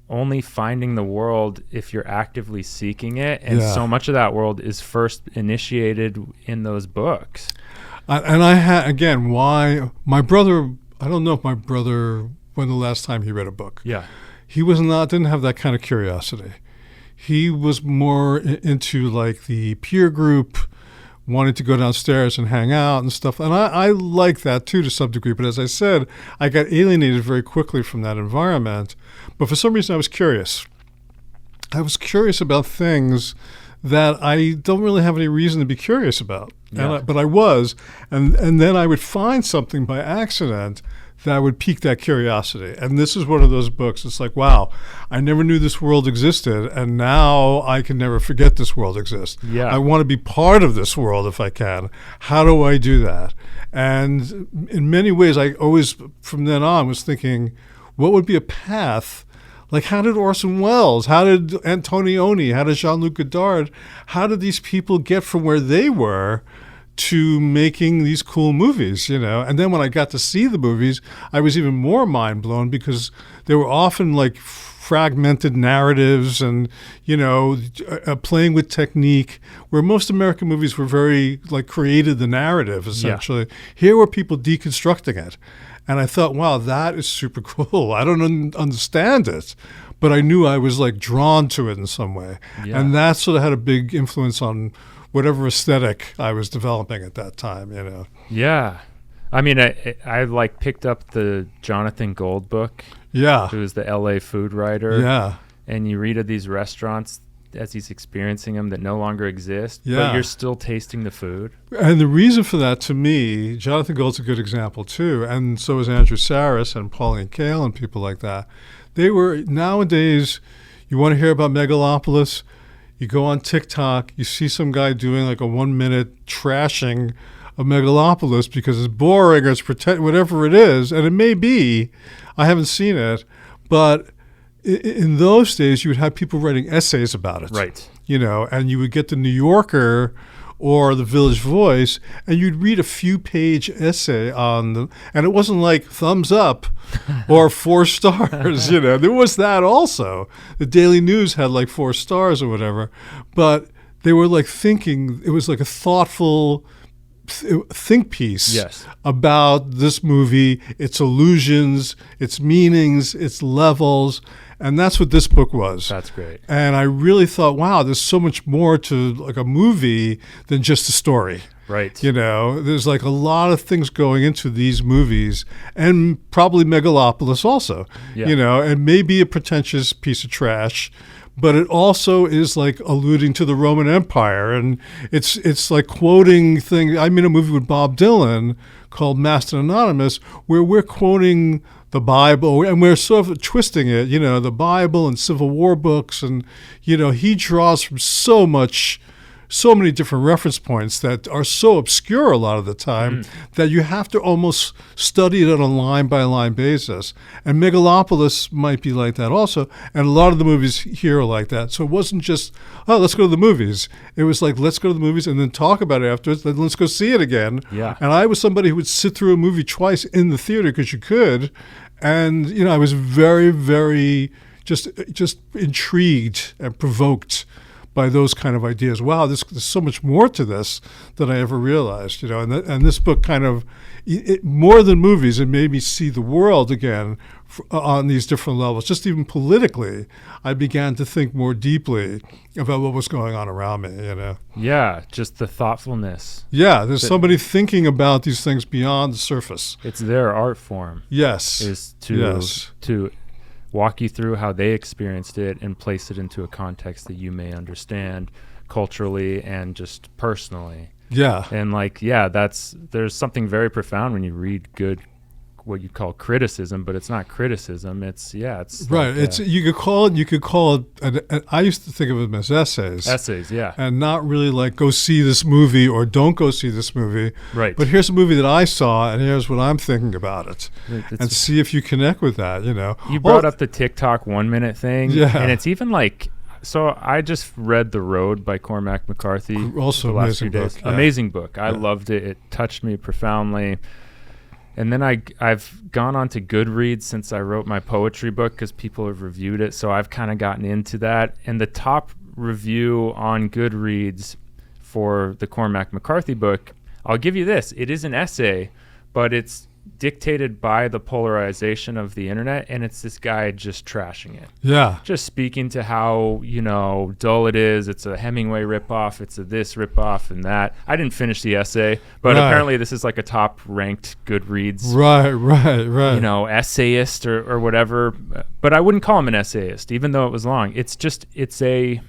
only finding the world if you're actively seeking it. And so much of that world is first initiated in those books. And I had, again, why my brother, I don't know if my brother, when the last time he read a book. Yeah. He didn't have that kind of curiosity. He was more into like the peer group, wanting to go downstairs and hang out and stuff. And I like that too to some degree. But as I said, I got alienated very quickly from that environment. But for some reason I was curious. I was curious about things that I don't really have any reason to be curious about. Yeah. But I was. And then I would find something by accident that would pique that curiosity. And this is one of those books. It's like, wow, I never knew this world existed, and now I can never forget this world exists. Yeah. I want to be part of this world if I can. How do I do that? And in many ways, I always, from then on, was thinking, what would be a path? Like, how did Orson Welles, how did Antonioni, how did Jean-Luc Godard, how did these people get from where they were to making these cool movies, And then when I got to see the movies, I was even more mind blown because they were often like fragmented narratives and, playing with technique, where most American movies were very like created the narrative, essentially. Yeah. Here were people deconstructing it. And I thought, wow, that is super cool. I don't understand it, but I knew I was like drawn to it in some way. Yeah. And that sort of had a big influence on whatever aesthetic I was developing at that time, Yeah. I mean, I like picked up the Jonathan Gold book. Yeah. Who's the LA food writer. Yeah. And you read of these restaurants as he's experiencing them that no longer exist, yeah. but you're still tasting the food. And the reason for that, to me, Jonathan Gold's a good example too, and so is Andrew Sarris and Pauline Kael and people like that. They were, nowadays, you want to hear about Megalopolis, you go on TikTok, you see some guy doing like a 1-minute trashing of Megalopolis because it's boring or it's whatever it is, and it may be, I haven't seen it, but in those days you would have people writing essays about it. Right. And you would get the New Yorker or the Village Voice, and you'd read a few-page essay on them, and it wasn't like thumbs up or 4 stars. There was that also. The Daily News had like 4 stars or whatever, but they were like thinking. It was like a thoughtful think piece about this movie, its allusions, its meanings, its levels, and that's what this book was. That's great. And I really thought, wow, there's so much more to like a movie than just a story. Right. There's like a lot of things going into these movies, and probably Megalopolis also, and maybe a pretentious piece of trash, but it also is like alluding to the Roman Empire, and it's like quoting things. I made a movie with Bob Dylan called Masked and Anonymous, where we're quoting the Bible, and we're sort of twisting it, the Bible and Civil War books, and he draws from so many different reference points that are so obscure a lot of the time that you have to almost study it on a line-by-line basis. And Megalopolis might be like that also, and a lot of the movies here are like that. So it wasn't just, oh, let's go to the movies. It was like, let's go to the movies and then talk about it afterwards, then let's go see it again. Yeah. And I was somebody who would sit through a movie twice in the theater because you could, and I was very, very just intrigued and provoked by those kind of ideas. Wow, there's so much more to this than I ever realized, And this book kind of, more than movies, it made me see the world again on these different levels. Just even politically, I began to think more deeply about what was going on around me, Yeah, just the thoughtfulness. Yeah, there's somebody thinking about these things beyond the surface. It's their art form. Yes. Is to walk you through how they experienced it and place it into a context that you may understand culturally and just personally. Yeah. And there's something very profound when you read good, what you call criticism, but it's not criticism. It's right. Like you could call it. I used to think of them as essays. Essays, yeah. And not really like go see this movie or don't go see this movie. Right. But here's a movie that I saw, and here's what I'm thinking about it, and see if you connect with that. You brought up the TikTok 1 minute thing, yeah, and it's even like. So I just read The Road by Cormac McCarthy. Also the last few days. Book, yeah. Amazing book. I loved it. It touched me profoundly. And then I've gone on to Goodreads since I wrote my poetry book because people have reviewed it. So I've kind of gotten into that. And the top review on Goodreads for the Cormac McCarthy book, I'll give you this. It is an essay, but it's dictated by the polarization of the internet, and it's this guy just trashing it. Yeah. Just speaking to how, dull it is. It's a Hemingway ripoff. It's a this ripoff and that. I didn't finish the essay, but apparently this is like a top-ranked Goodreads right. Essayist or whatever. But I wouldn't call him an essayist, even though it was long. It's a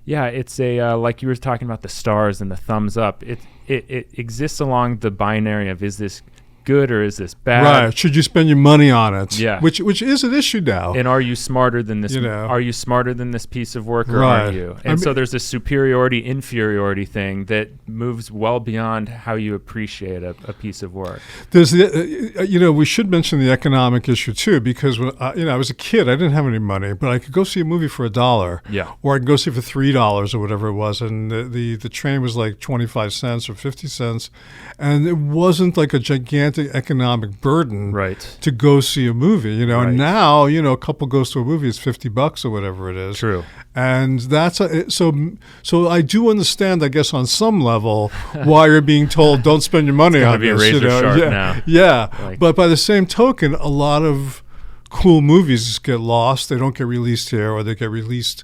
like you were talking about the stars and the thumbs up. It exists along the binary of, is this good or is this bad? Right. Should you spend your money on it? Yeah. Which is an issue now. And are you smarter than this? Are you smarter than this piece of work, or right. aren't you? And so there's this superiority inferiority thing that moves well beyond how you appreciate a piece of work. There's we should mention the economic issue too, because when I was a kid, I didn't have any money, but I could go see a movie for $1. Yeah. Or I could go see it for $3 or whatever it was, and the train was like 25 cents or 50 cents, and it wasn't like a gigantic economic burden to go see a movie, Right. And now, a couple goes to a movie, it's $50 or whatever it is. True. And that's so I do understand, I guess, on some level why you're being told don't spend your money on be this. A razor sharp now. Yeah. But by the same token, a lot of cool movies get lost. They don't get released here, or they get released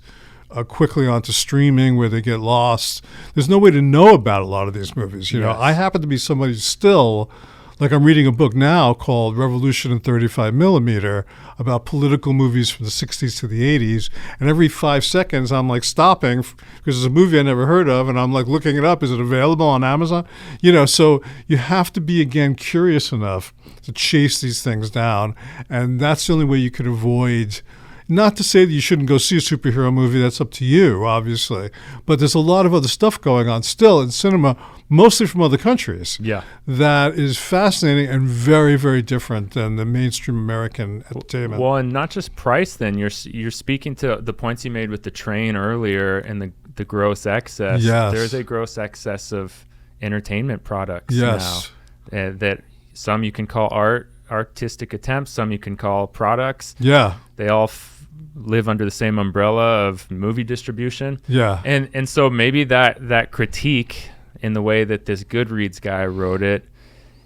quickly onto streaming where they get lost. There's no way to know about a lot of these movies. Yes. I happen to be somebody still, like I'm reading a book now called Revolution in 35 Millimeter about political movies from the 60s to the 80s. And every 5 seconds I'm like stopping because it's a movie I never heard of, and I'm like looking it up. Is it available on Amazon? So you have to be, again, curious enough to chase these things down. And that's the only way you can avoid. Not to say that you shouldn't go see a superhero movie, that's up to you, obviously. But there's a lot of other stuff going on still in cinema, mostly from other countries. Yeah. That is fascinating and very, very different than the mainstream American entertainment. Well, and not just price then. You're speaking to the points you made with the train earlier and the gross excess. Yes. There's a gross excess of entertainment products Yes. now that some you can call artistic attempts, some you can call products. Yeah. They all live under the same umbrella of movie distribution. Yeah. And so maybe that critique in the way that this Goodreads guy wrote it,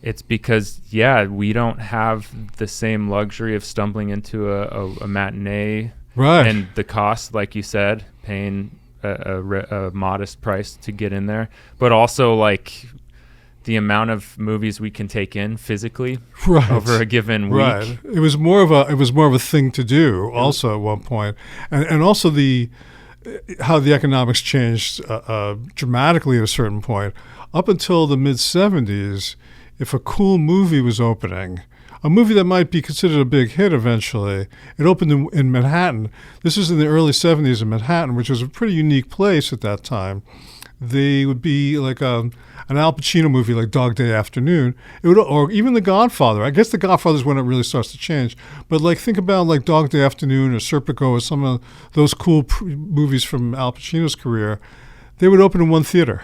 it's because, we don't have the same luxury of stumbling into a matinee. Right. And the cost, like you said, paying a modest price to get in there. But also, like, the amount of movies we can take in physically over a given week. Right. It was more of a thing to do also at one point. And also how the economics changed dramatically at a certain point. Up until the mid-'70s, if a cool movie was opening, a movie that might be considered a big hit eventually, it opened in Manhattan. This was in the early 70s in Manhattan, which was a pretty unique place at that time. They would be like an Al Pacino movie like Dog Day Afternoon, or even The Godfather. I guess The Godfather is when it really starts to change. But like think about like Dog Day Afternoon or Serpico or some of those cool movies from Al Pacino's career. They would open in one theater.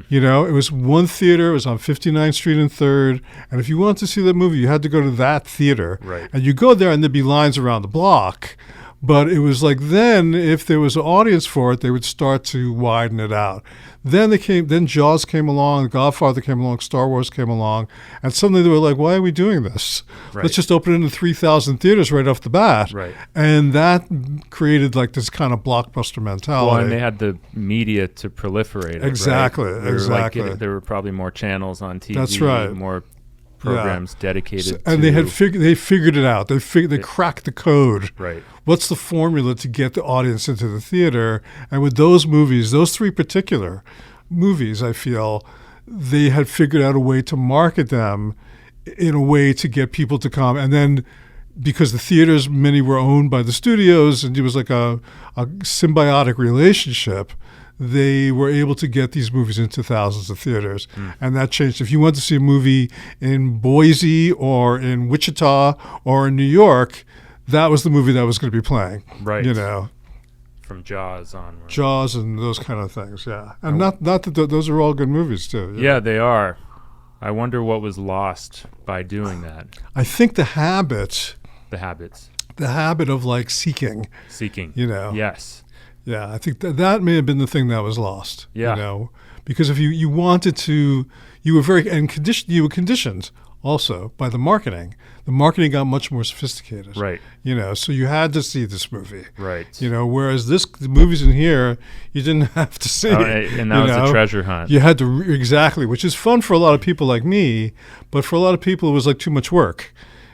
You know, it was one theater. It was on 59th Street and 3rd. And if you wanted to see that movie, you had to go to that theater. Right. And you go there and there'd be lines around the block. But it was like then, if there was an audience for it, they would start to widen it out. Then Jaws came along, Godfather came along, Star Wars came along, and suddenly they were like, why are we doing this? Right. Let's just open it in 3,000 theaters right off the bat. Right. And that created like this kind of blockbuster mentality. Well, and they had the media to proliferate it. Exactly, right? exactly. There were probably more channels on TV. That's right. More programs dedicated and to... they figured it out. They cracked the code. Right. What's the formula to get the audience into the theater? And with those movies, those three particular movies, I feel, they had figured out a way to market them in a way to get people to come. And then because the theaters, many were owned by the studios, and it was like a symbiotic relationship, they were able to get these movies into thousands of theaters. And that changed. If you want to see a movie in Boise or in Wichita or in New York, that was the movie that was going to be playing. Right. You know. From Jaws onward. Jaws and those kind of things, yeah. And not that those are all good movies, too. Yeah, they are. I wonder what was lost by doing that. I think the habit of, like, seeking. You know. Yes. Yeah, I think that may have been the thing that was lost. Yeah. You know, because if you wanted to, you were conditioned also by the marketing. The marketing got much more sophisticated. Right. You know, so you had to see this movie. Right. You know, whereas the movies in here, you didn't have to see. And that was a treasure hunt. You had to, exactly, which is fun for a lot of people like me, but for a lot of people it was like too much work.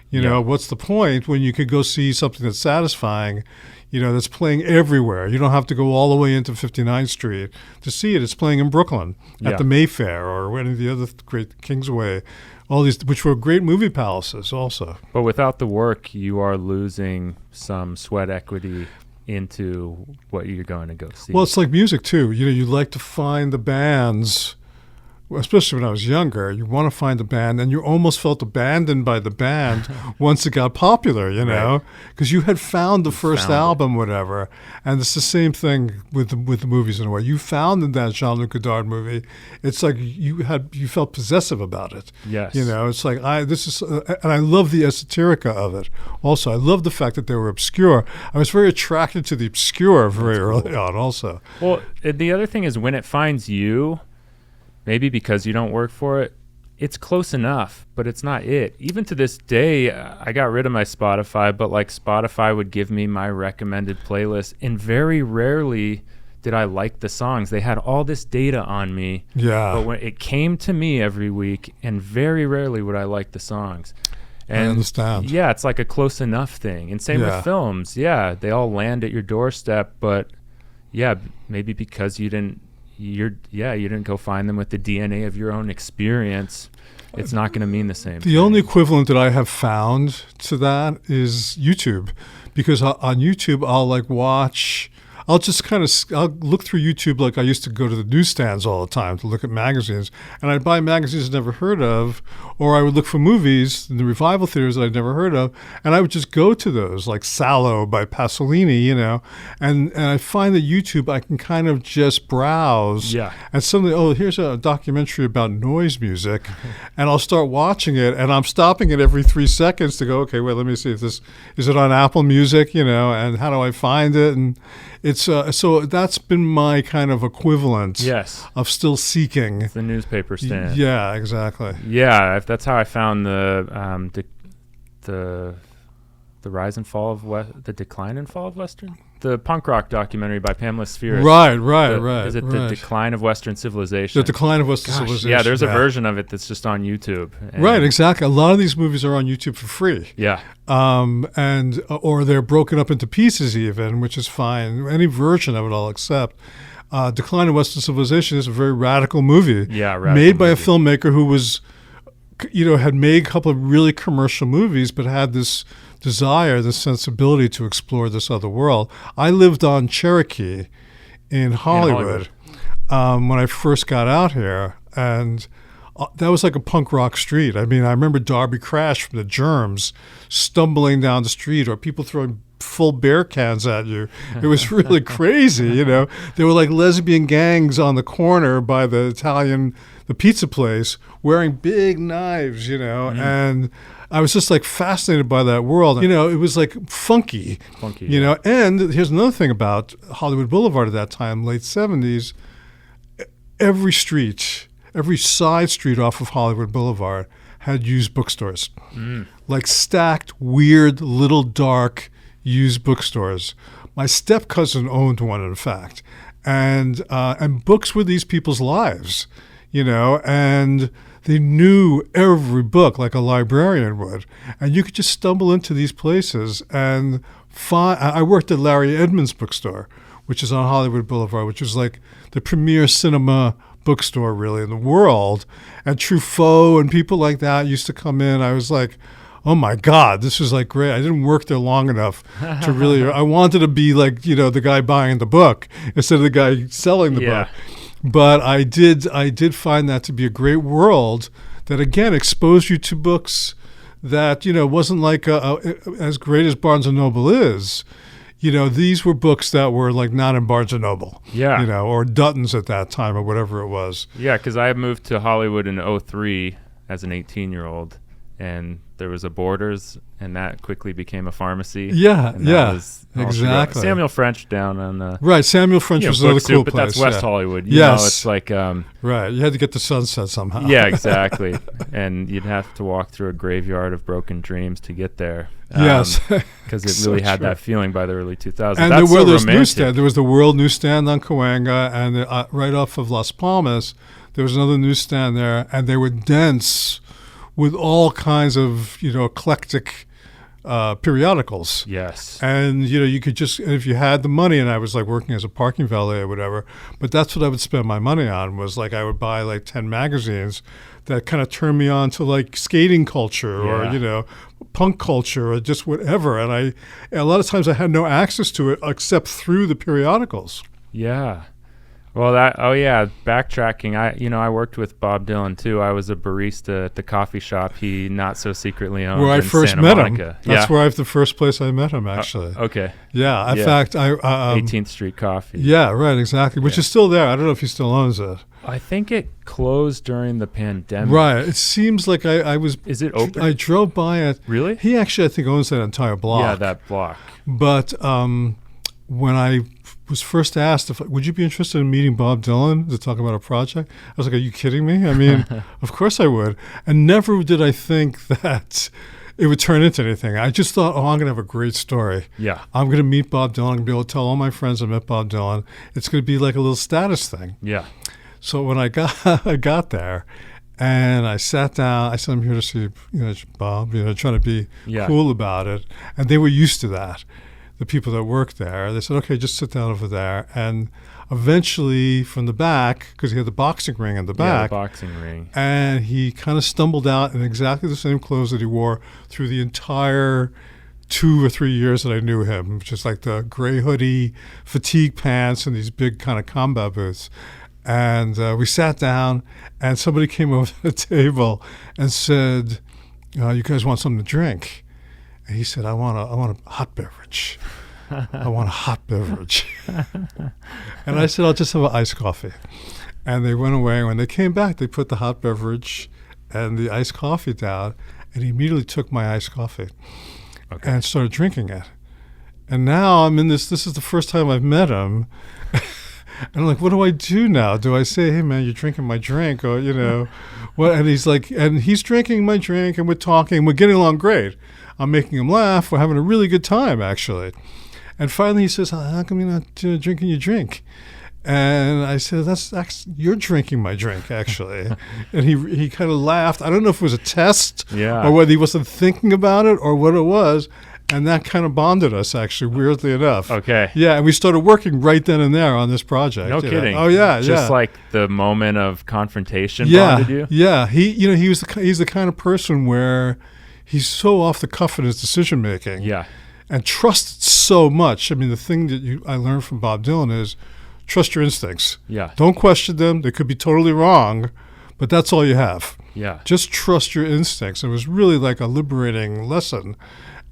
You know, what's the point when you could go see something that's satisfying, you know, that's playing everywhere? You don't have to go all the way into 59th Street to see it. It's playing in Brooklyn at the Mayfair or any of the other great Kingsway, all these, which were great movie palaces also. But without the work, you are losing some sweat equity into what you're going to go see. Well, it's like music too. You know, you like to find the bands, especially when I was younger, you want to find a band, and you almost felt abandoned by the band once it got popular, you know, because you had found the first album, whatever. And it's the same thing with the movies in a way. You found in that Jean-Luc Godard movie, it's like you felt possessive about it. Yes. You know, it's like, and I love the esoterica of it. Also, I love the fact that they were obscure. I was very attracted to the obscure very early on also. Well, the other thing is when it finds you, maybe because you don't work for it, it's close enough, but it's not it. Even to this day, I got rid of my Spotify, but like Spotify would give me my recommended playlist, and very rarely did I like the songs. They had all this data on me, but when it came to me every week, and very rarely would I like the songs. And I understand. Yeah, it's like a close enough thing. And same with films. Yeah, they all land at your doorstep, but yeah, maybe because you didn't go find them with the DNA of your own experience, it's not going to mean the same thing. The only equivalent that I have found to that is YouTube, because on YouTube I'll I'll just kind of I'll look through YouTube like I used to go to the newsstands all the time to look at magazines, and I'd buy magazines I'd never heard of, or I would look for movies in the revival theaters that I'd never heard of, and I would just go to those, like Sallow by Pasolini, you know, and I find that YouTube I can kind of just browse, and suddenly, here's a documentary about noise music, and I'll start watching it, and I'm stopping it every 3 seconds to go, okay, wait, let me see if this, is it on Apple Music, you know, and how do I find it? And it's so that's been my kind of equivalent of still seeking. It's the newspaper stand. Yeah, exactly. Yeah, that's how I found the rise and fall of the decline and fall of Western. The punk rock documentary by Pamela Spheris. Right. Is it The Decline of Western Civilization? The Decline of Western Civilization. Yeah, there's a version of it that's just on YouTube. Right, exactly. A lot of these movies are on YouTube for free. Yeah. And or they're broken up into pieces even, which is fine. Any version of it I'll accept. Decline of Western Civilization is a very radical movie. Yeah, made by a filmmaker who was, you know, had made a couple of really commercial movies, but had this desire, this sensibility to explore this other world. I lived on Cherokee in Hollywood. When I first got out here, and that was like a punk rock street. I mean, I remember Darby Crash from the Germs stumbling down the street, or people throwing full beer cans at you. It was really crazy, you know. There were like lesbian gangs on the corner by the pizza place, wearing big knives, you know, and I was just like fascinated by that world. You know, it was like funky, you know. And here's another thing about Hollywood Boulevard at that time, late 70s, every side street off of Hollywood Boulevard had used bookstores, like stacked, weird, little dark used bookstores. My step-cousin owned one, in fact, and books were these people's lives, you know, and they knew every book like a librarian would, and you could just stumble into these places and find. I worked at Larry Edmunds' bookstore, which is on Hollywood Boulevard, which is like the premier cinema bookstore really in the world, and Truffaut and people like that used to come in. I was like, oh my God, this is like great. I didn't work there long enough to really, I wanted to be like, you know, the guy buying the book instead of the guy selling the book. But I did find that to be a great world that, again, exposed you to books that, you know, wasn't like as great as Barnes & Noble is. You know, these were books that were like not in Barnes & Noble, you know, or Dutton's at that time or whatever it was. Yeah, because I moved to Hollywood in 2003 as an 18-year-old, and there was a Borders, and that quickly became a pharmacy. Exactly. Samuel French down on right. Samuel French was another cool place. But that's West Hollywood. You know, it's like right. You had to get to Sunset somehow. Yeah, exactly. And you'd have to walk through a graveyard of broken dreams to get there. Yes, because it really had that feeling by the early 2000s. And there were those newsstands. There was the World Newsstand on Cahuenga, and right off of Las Palmas, there was another newsstand there, and they were dense with all kinds of, you know, eclectic periodicals. Yes. And, you know, you could just, if you had the money, and I was like working as a parking valet or whatever, but that's what I would spend my money on, was like I would buy like 10 magazines that kind of turned me on to like skating culture or, you know, punk culture or just whatever. And a lot of times I had no access to it except through the periodicals. Yeah. Well, backtracking. I worked with Bob Dylan too. I was a barista at the coffee shop he not so secretly owned. Where I first Santa met Monica. him. That's where the first place I met him, actually. Okay. Yeah. In fact, 18th Street Coffee. Yeah. Right. Exactly. Which is still there. I don't know if he still owns it. I think it closed during the pandemic. Right. It seems like I was. Is it open? I drove by it. Really? He actually, I think, owns that entire block. Yeah, that block. But when I was first asked would you be interested in meeting Bob Dylan to talk about a project, I was like, are you kidding me? I mean, of course I would. And never did I think that it would turn into anything. I just thought, I'm going to have a great story. Yeah. I'm going to meet Bob Dylan. I'm going to be able to tell all my friends I met Bob Dylan. It's going to be like a little status thing. Yeah. So when I got there, and I sat down, I said, I'm here to see, Bob, trying to be cool about it. And they were used to that. The people that worked there, they said, okay, just sit down over there. And eventually from the back, because he had the boxing ring in the back. Yeah, the boxing ring. And he kind of stumbled out in exactly the same clothes that he wore through the entire 2 or 3 years that I knew him, just like the gray hoodie, fatigue pants, and these big kind of combat boots. And we sat down, and somebody came over to the table and said, "You guys want something to drink?" And he said, "I want a hot beverage. I want a hot beverage." And I said, "I'll just have an iced coffee." And they went away. When they came back, they put the hot beverage and the iced coffee down, and he immediately took my iced coffee and started drinking it. And now I'm in this. This is the first time I've met him. And I'm like, what do I do now? Do I say, "Hey, man, you're drinking my drink," or, what? And he's like, and he's drinking my drink, and we're talking. We're getting along great. I'm making him laugh. We're having a really good time, actually. And finally he says, "How come you're not drinking your drink?" And I said, "You're drinking my drink, actually." And he kind of laughed. I don't know if it was a test or whether he wasn't thinking about it or what it was. And that kind of bonded us, actually, weirdly enough. Okay. Yeah, and we started working right then and there on this project. No kidding. Oh, yeah, Just like the moment of confrontation bonded you? Yeah, he's the kind of person where he's so off the cuff in his decision making. Yeah. And trusted so much. I mean, the thing that I learned from Bob Dylan is trust your instincts. Yeah. Don't question them. They could be totally wrong, but that's all you have. Yeah. Just trust your instincts. It was really like a liberating lesson.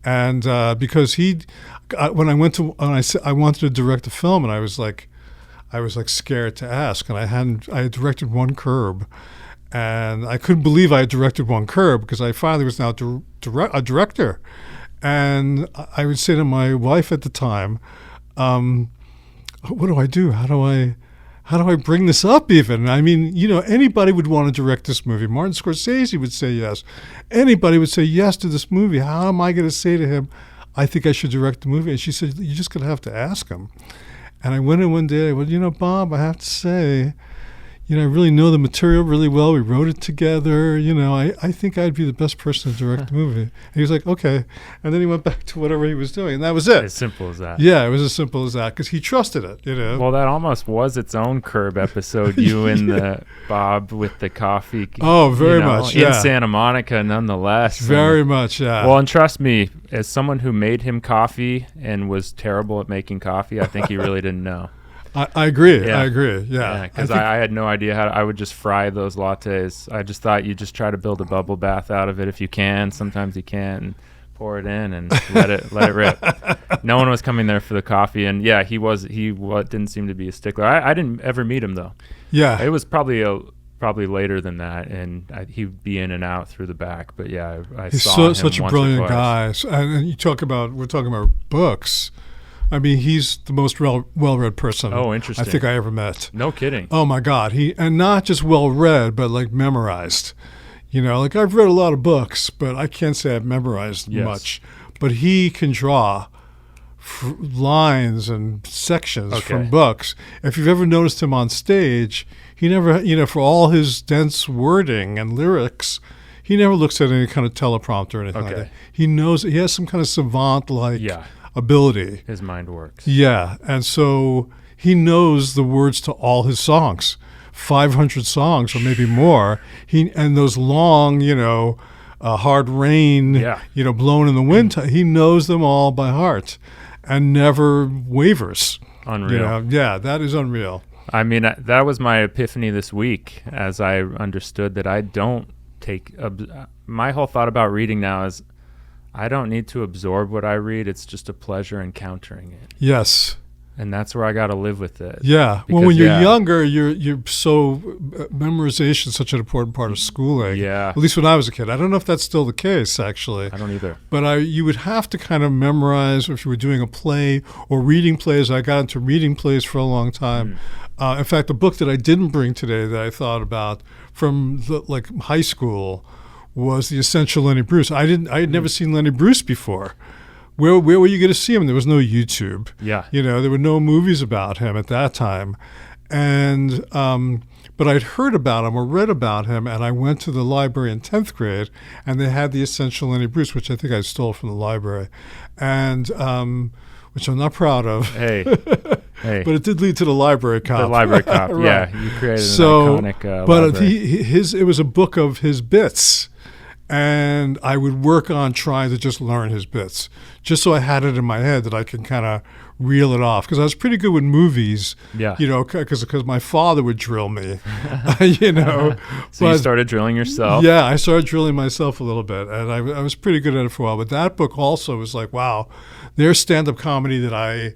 And because when I wanted to direct a film, and I was like scared to ask, and I had directed one curb, and I couldn't believe I had directed one curb because I finally was now a director. And I would say to my wife at the time, "What do I do? How do I bring this up even?" I mean, anybody would want to direct this movie. Martin Scorsese would say yes. Anybody would say yes to this movie. How am I going to say to him, "I think I should direct the movie"? And she said, "You're just going to have to ask him." And I went in one day, I went, "Bob, I have to say, I really know the material really well. We wrote it together. I think I'd be the best person to direct the movie." And he was like, "Okay." And then he went back to whatever he was doing. And that was it. As simple as that. Yeah, it was as simple as that because he trusted it, Well, that almost was its own Curb episode, you and the Bob with the coffee. Oh, very much, yeah. In Santa Monica, nonetheless. Very much, yeah. Well, and trust me, as someone who made him coffee and was terrible at making coffee, I think he really didn't know. I agree. Yeah. I agree. Yeah. Because I had no idea I would just fry those lattes. I just thought you just try to build a bubble bath out of it if you can. Sometimes you can't. And pour it in and let it rip. No one was coming there for the coffee, and yeah, he didn't seem to be a stickler. I didn't ever meet him though. Yeah, it was probably later than that, and he'd be in and out through the back. But yeah, he's saw him such a brilliant guy. And we're talking about books. I mean, he's the most well-read person. Oh, interesting. I think I ever met. No kidding. Oh my God, and not just well-read, but like memorized. Like I've read a lot of books, but I can't say I've memorized much. But he can draw lines and sections from books. If you've ever noticed him on stage, he never, for all his dense wording and lyrics, he never looks at any kind of teleprompter or anything like that. He knows, he has some kind of savant-like ability. His mind works. Yeah, and so he knows the words to all his songs. 500 songs or maybe more. And those long, hard rain, blown in the wind. He knows them all by heart, and never wavers. Unreal. That is unreal. I mean, that was my epiphany this week, as I understood that I don't take. My whole thought about reading now is, I don't need to absorb what I read. It's just a pleasure encountering it. Yes. And that's where I got to live with it. Yeah. Because, when you're younger, you're so memorization is such an important part of schooling. Yeah. At least when I was a kid. I don't know if that's still the case, actually. I don't either. But you would have to kind of memorize if you were doing a play or reading plays. I got into reading plays for a long time. In fact, the book that I didn't bring today that I thought about from high school was The Essential Lenny Bruce. I had never seen Lenny Bruce before. Where were you going to see him? There was no YouTube. Yeah. There were no movies about him at that time. And but I'd heard about him or read about him, and I went to the library in 10th grade, and they had The Essential Lenny Bruce, which I think I stole from the library, and which I'm not proud of. Hey. But it did lead to the library cop. The library cop, right. Yeah. You created an iconic library. But it was a book of his bits. And I would work on trying to just learn his bits, just so I had it in my head that I can kind of reel it off. Because I was pretty good with movies, because my father would drill me, So you started drilling yourself? Yeah, I started drilling myself a little bit, and I was pretty good at it for a while. But that book also was like, wow, there's stand-up comedy that I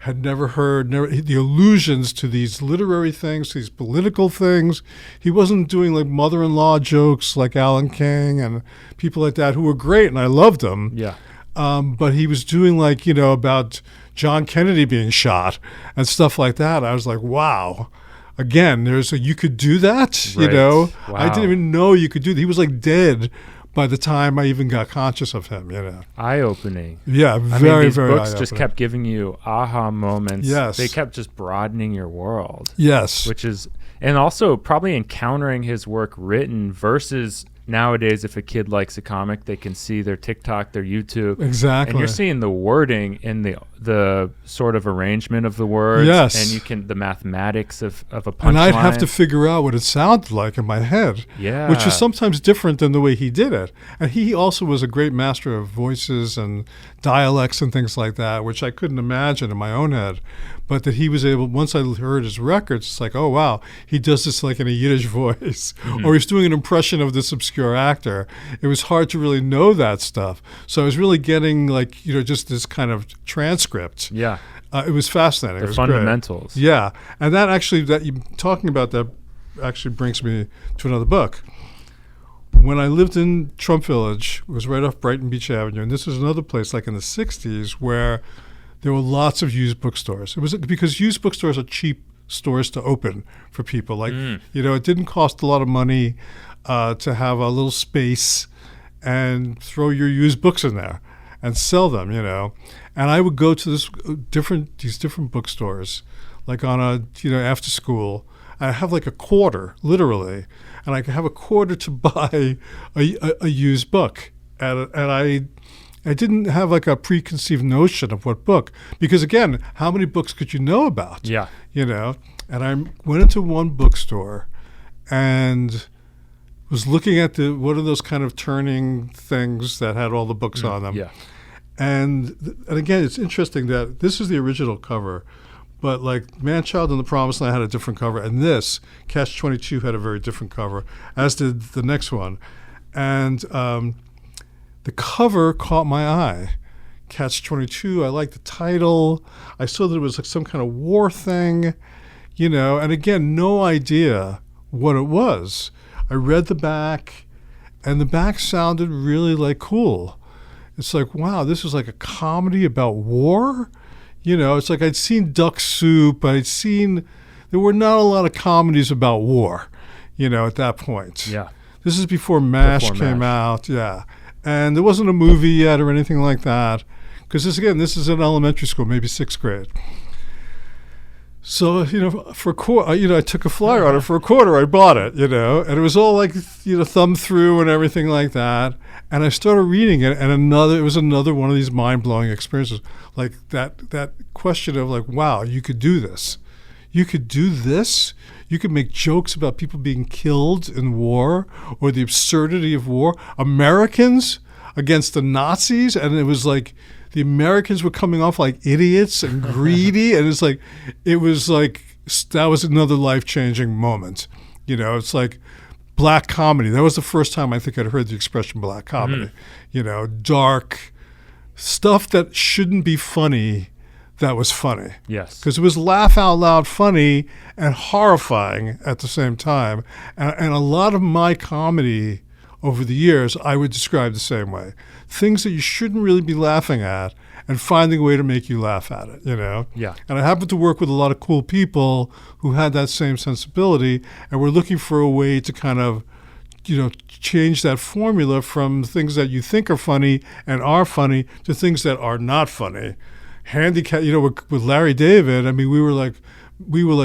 had never heard, the allusions to these literary things, these political things. He wasn't doing like mother-in-law jokes like Alan King and people like that who were great, and I loved them. Yeah. But he was doing like, about John Kennedy being shot and stuff like that. I was like, wow. Again, you could do that, Right. Wow. I Wow. didn't even know you could do that. He was like dead by the time I even got conscious of him, Eye-opening. Yeah, These very books just eye-opening. kept giving you aha moments. Yes. They kept just broadening your world. Yes. Which is, and also probably encountering his work written versus nowadays, if a kid likes a comic, they can see their TikTok, their YouTube. Exactly. And you're seeing the wording in the sort of arrangement of the words. Yes. And you can, the mathematics of a punchline. And I'd have to figure out what it sounded like in my head. Yeah. Which was sometimes different than the way he did it. And he also was a great master of voices and dialects and things like that, which I couldn't imagine in my own head. But that he was able, once I heard his records, it's like, oh, wow, he does this like in a Yiddish voice. Mm-hmm. Or he's doing an impression of this obscure actor. It was hard to really know that stuff. So I was really getting like, just this kind of transcript. Yeah. It was fascinating. The it was fundamentals. Great. Yeah. And that you talking about that actually brings me to another book. When I lived in Trump Village, it was right off Brighton Beach Avenue, and this was another place like in the 60s where there were lots of used bookstores. It was because used bookstores are cheap stores to open for people. Like, it didn't cost a lot of money to have a little space and throw your used books in there and sell them, And I would go to these different bookstores, like on after school. I have like a quarter, literally, and I could have a quarter to buy a used book. And I didn't have like a preconceived notion of what book, because again, how many books could you know about? Yeah. And I went into one bookstore and was looking at one of those kind of turning things that had all the books on them. Yeah. And again, it's interesting that this is the original cover, but like Manchild and the Promised Land had a different cover, and this, Catch-22, had a very different cover, as did the next one. And the cover caught my eye. Catch-22, I liked the title. I saw that it was like some kind of war thing, and again, no idea what it was. I read the back, and the back sounded really like cool. It's like, wow, this is like a comedy about war? It's like I'd seen Duck Soup. There were not a lot of comedies about war, at that point. Yeah. This is before MASH came out, yeah. And there wasn't a movie yet or anything like that. Because this is in elementary school, maybe 6th grade. So, for a quarter, I took a flyer on it for a quarter. I bought it, and it was all like, thumb through and everything like that. And I started reading it, and it was another one of these mind-blowing experiences. Like that question of like, wow, you could do this. You could do this. You could make jokes about people being killed in war or the absurdity of war. Americans against the Nazis, and it was like the Americans were coming off like idiots and greedy, and it was like that was another life-changing moment. It's like black comedy. That was the first time I think I'd heard the expression black comedy. Dark stuff that shouldn't be funny. That was funny. Yes. Because it was laugh out loud funny and horrifying at the same time. And a lot of my comedy over the years, I would describe the same way. Things that you shouldn't really be laughing at and finding a way to make you laugh at it, Yeah. And I happened to work with a lot of cool people who had that same sensibility and were looking for a way to kind of, change that formula from things that you think are funny and are funny to things that are not funny. Handicap, with Larry David, I mean, we were like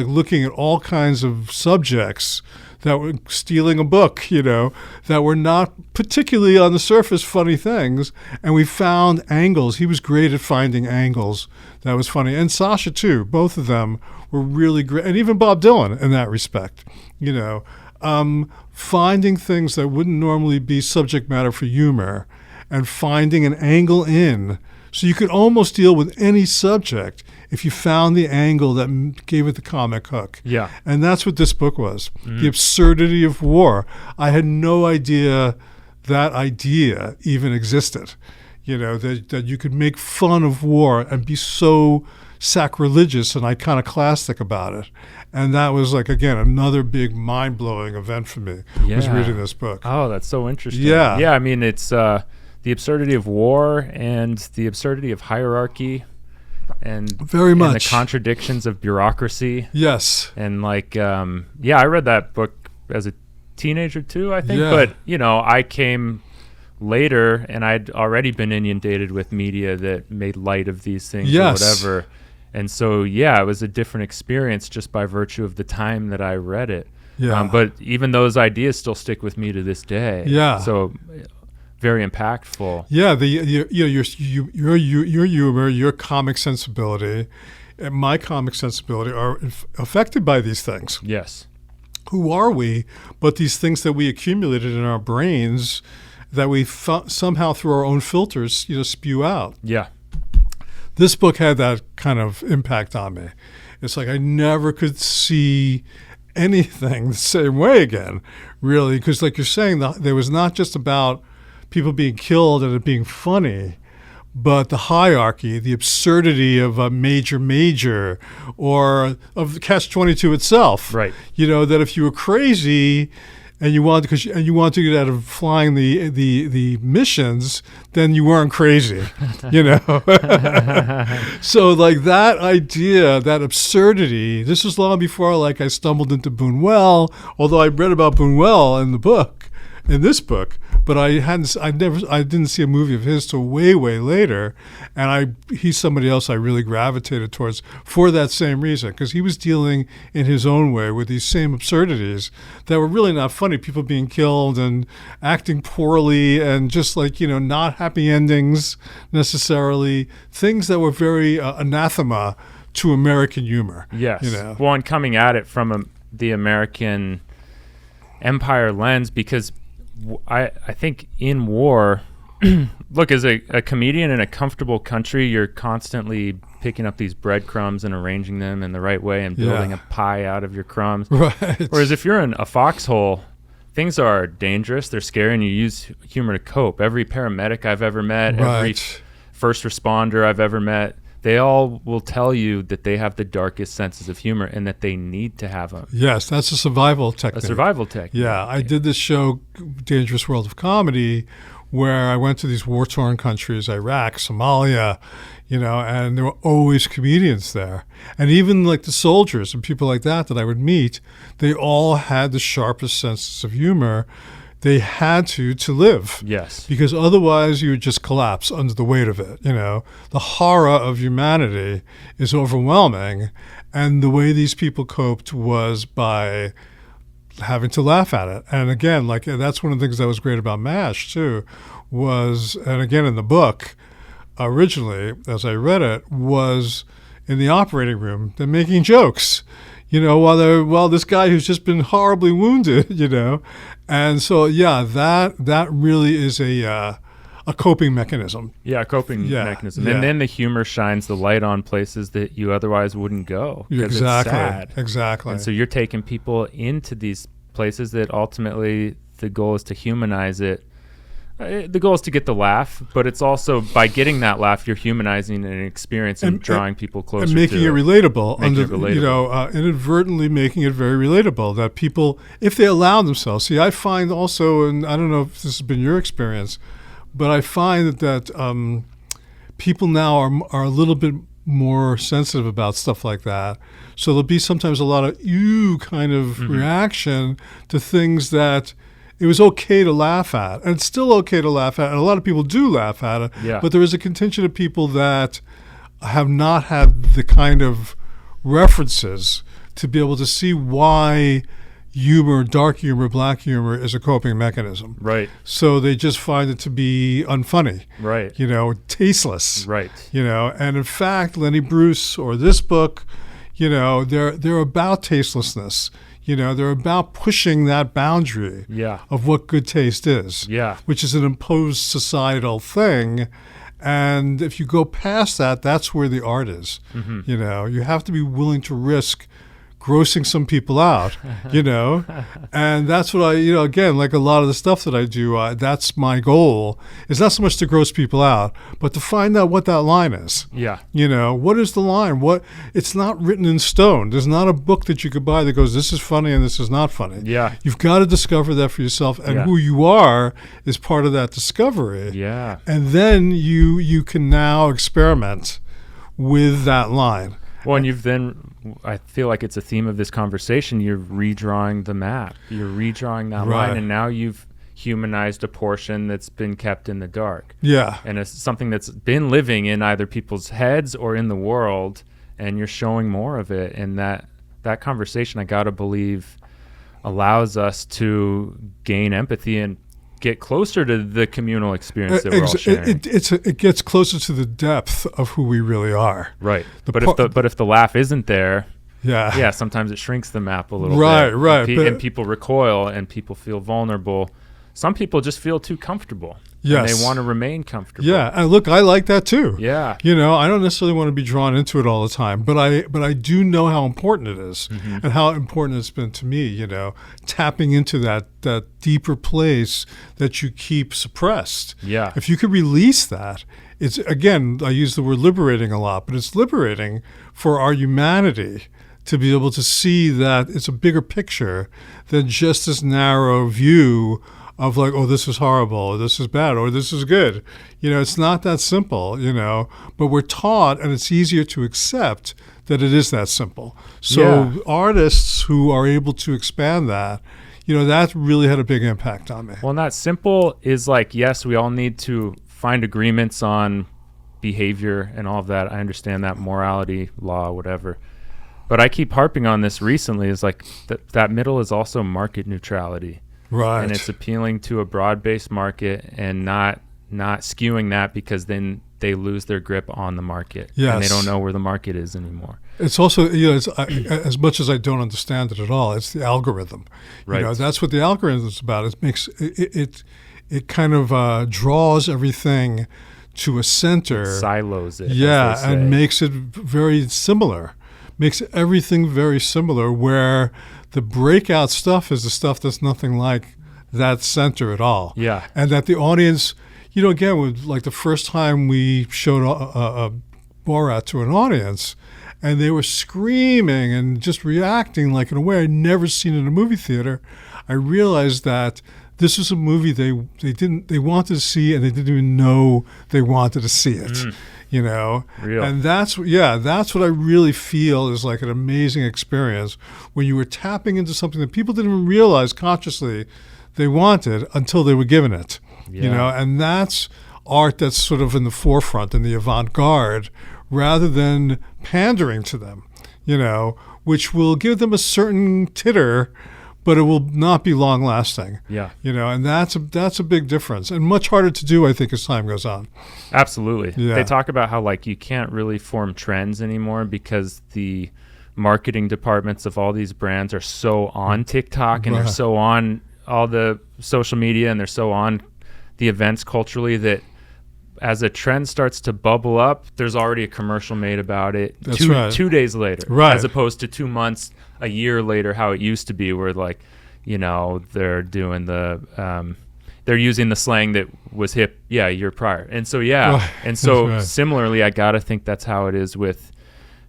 looking at all kinds of subjects that were stealing a book, that were not particularly on the surface funny things. And we found angles. He was great at finding angles that was funny. And Sasha, too. Both of them were really great. And even Bob Dylan in that respect, finding things that wouldn't normally be subject matter for humor and finding an angle in. So you could almost deal with any subject if you found the angle that gave it the comic hook. Yeah. And that's what this book was. The absurdity of war. I had no idea that idea even existed. That you could make fun of war and be so sacrilegious and iconoclastic about it. And that was again, another big mind-blowing event for me, was reading this book. Oh, that's so interesting. Yeah. Yeah, I mean, it's the absurdity of war and the absurdity of hierarchy and very much and the contradictions of bureaucracy. Yes. And I read that book as a teenager too, I think. Yeah. But, I came later and I'd already been inundated with media that made light of these things or whatever. And so, it was a different experience just by virtue of the time that I read it. Yeah. But even those ideas still stick with me to this day. Yeah. So very impactful. Yeah. Your humor, your comic sensibility, and my comic sensibility are affected by these things. Yes. Who are we? But these things that we accumulated in our brains that we somehow through our own filters, spew out. Yeah. This book had that kind of impact on me. It's I never could see anything the same way again, really, because you're saying, there was not just about people being killed and it being funny, but the hierarchy, the absurdity of a major, or of the Catch-22 itself. Right. That if you were crazy and you wanted to get out of flying the missions, then you weren't crazy, So that idea, that absurdity, this was long before I stumbled into Buñuel, although I read about Buñuel in this book, but I didn't see a movie of his till way later, and he's somebody else I really gravitated towards for that same reason, because he was dealing in his own way with these same absurdities that were really not funny, people being killed and acting poorly and just not happy endings necessarily, things that were very anathema to American humor. Yes. Well, and coming at it from the American empire lens, because I think in war, look, as a comedian in a comfortable country, you're constantly picking up these breadcrumbs and arranging them in the right way and building a pie out of your crumbs. Right. Whereas if you're in a foxhole, things are dangerous, they're scary, and you use humor to cope. Every paramedic I've ever met, every first responder I've ever met, they all will tell you that they have the darkest senses of humor and that they need to have them. Yes, that's a survival technique. Yeah, I did this show, Dangerous World of Comedy, where I went to these war-torn countries, Iraq, Somalia, and there were always comedians there. And even the soldiers and people like that I would meet, they all had the sharpest senses of humor. They had to live. Yes. Because otherwise you would just collapse under the weight of it. The horror of humanity is overwhelming. And the way these people coped was by having to laugh at it. And again, that's one of the things that was great about MASH too, and again in the book, originally, as I read it, was in the operating room, they're making jokes. While this guy who's just been horribly wounded, and so that really is a coping mechanism. Yeah, a coping mechanism, and then the humor shines the light on places that you otherwise wouldn't go because it's sad. Exactly. And so you're taking people into these places that ultimately the goal is to humanize it. The goal is to get the laugh, but it's also by getting that laugh, you're humanizing an experience and drawing people closer and making to it relatable. Inadvertently making it very relatable. That people, if they allow themselves, see, I find also, and I don't know if this has been your experience, but I find that people now are a little bit more sensitive about stuff like that. So there'll be sometimes a lot of kind of reaction to things that it was okay to laugh at, and it's still okay to laugh at, and a lot of people do laugh at it, but there is a contingent of people that have not had the kind of references to be able to see why humor, dark humor, black humor is a coping mechanism. Right. So they just find it to be unfunny. Right. Tasteless. Right. And in fact, Lenny Bruce or this book, they're about tastelessness. They're about pushing that boundary of what good taste is, which is an imposed societal thing. And if you go past that, that's where the art is. You have to be willing to risk grossing some people out, and that's what I, again, like a lot of the stuff that I do, that's my goal. It's not so much to gross people out, but to find out what that line is. What is the line? It's not written in stone. There's not a book that you could buy that goes, this is funny and this is not funny. You've got to discover that for yourself, and who you are is part of that discovery. And then you can now experiment with that line. Well, and I feel like it's a theme of this conversation, you're redrawing the map. You're redrawing that line, and now you've humanized a portion that's been kept in the dark. And it's something that's been living in either people's heads or in the world, and you're showing more of it. And that conversation, I got to believe, allows us to gain empathy and get closer to the communal experience that we're all sharing. It gets closer to the depth of who we really are. Right. But if the laugh isn't there, sometimes it shrinks the map a little bit. Right. And people recoil and people feel vulnerable. Some people just feel too comfortable. And they want to remain comfortable. And look, I like that too. I don't necessarily want to be drawn into it all the time, but I do know how important it is, and how important it's been to me, tapping into that deeper place that you keep suppressed. If you could release that, it's, again, I use the word liberating a lot, but it's liberating for our humanity to be able to see that it's a bigger picture than just this narrow view of like, oh, this is horrible, or this is bad, or this is good. It's not that simple, but we're taught, and it's easier to accept that it is that simple. So artists who are able to expand that, that really had a big impact on me. Well, and that simple is like, yes, we all need to find agreements on behavior and all of that. I understand that, morality, law, whatever. But I keep harping on this recently, is like that middle is also market neutrality. Right. And it's appealing to a broad-based market and not skewing that, because then they lose their grip on the market. And they don't know where the market is anymore. It's also, as much as I don't understand it at all, it's the algorithm. Right. That's what the algorithm is about. It makes it kind of draws everything to a center. It silos it. And makes it very similar. Makes everything very similar, where the breakout stuff is the stuff that's nothing like that center at all. And that the audience, again, with like the first time we showed Borat to an audience, and they were screaming and just reacting like in a way I'd never seen in a movie theater, I realized that this was a movie they wanted to see, and they didn't even know they wanted to see it. Real. And that's what I really feel is like an amazing experience, when you were tapping into something that people didn't even realize consciously they wanted until they were given it. And that's art that's sort of in the forefront, in the avant-garde, rather than pandering to them, which will give them a certain titter, but it will not be long lasting. And that's a big difference, and much harder to do, I think, as time goes on. Absolutely. They talk about how like you can't really form trends anymore because the marketing departments of all these brands are so on TikTok, and they're so on all the social media, and they're so on the events culturally, that as a trend starts to bubble up, there's already a commercial made about it. That's 2 days later, as opposed to 2 months, a year later, how it used to be, where like, they're doing they're using the slang that was hip a year prior. And so similarly, I gotta think that's how it is with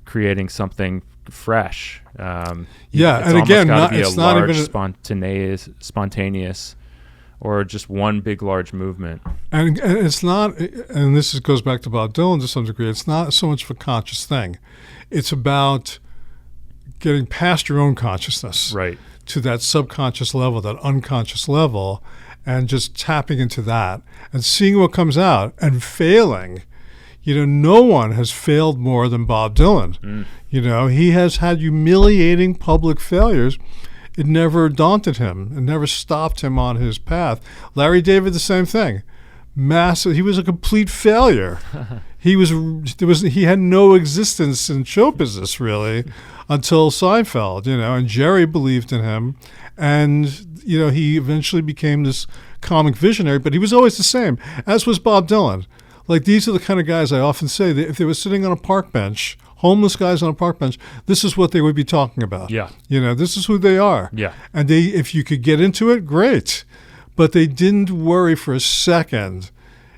creating something fresh. And again, it's not even spontaneous, or just one big large movement. And it's not, and this goes back to Bob Dylan to some degree, it's not so much of a conscious thing. It's about getting past your own consciousness to that subconscious level, that unconscious level, and just tapping into that and seeing what comes out and failing. No one has failed more than Bob Dylan. He has had humiliating public failures. It never daunted him. It never stopped him on his path. Larry David, the same thing. massive. He was a complete failure. He had no existence in show business really until Seinfeld, and Jerry believed in him, and he eventually became this comic visionary. But he was always the same, as was Bob Dylan. Like, these are the kind of guys I often say that if they were sitting on a park bench, homeless guys on a park bench, this is what they would be talking about. Yeah. This is who they are. Yeah. And if you could get into it, great. But they didn't worry for a second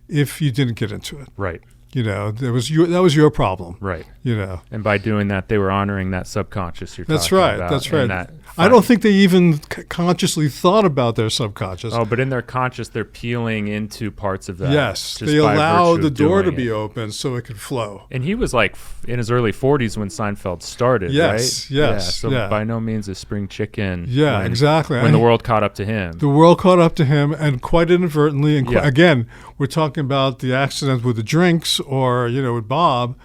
if you didn't get into it. Right. That was your problem. Right. And by doing that, they were honoring that subconscious you're that's talking right. about. That's right. I don't think they even consciously thought about their subconscious. Oh, but in their conscious, they're peeling into parts of that. Yes. They allowed the door to be open so it could flow. And he was like in his early 40s when Seinfeld started, yes, right? Yes. So by no means a spring chicken. Yeah, exactly. When the world caught up to him. The world caught up to him, and quite inadvertently. And again, we're talking about the accident with the drinks or, with Bob.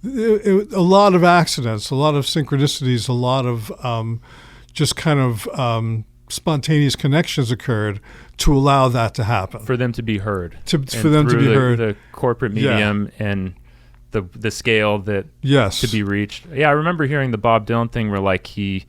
A lot of accidents, a lot of synchronicities, a lot of just kind of spontaneous connections occurred to allow that to happen. For them to be heard. For them to be heard. The corporate medium and the scale that to be reached. Yeah, I remember hearing the Bob Dylan thing where like he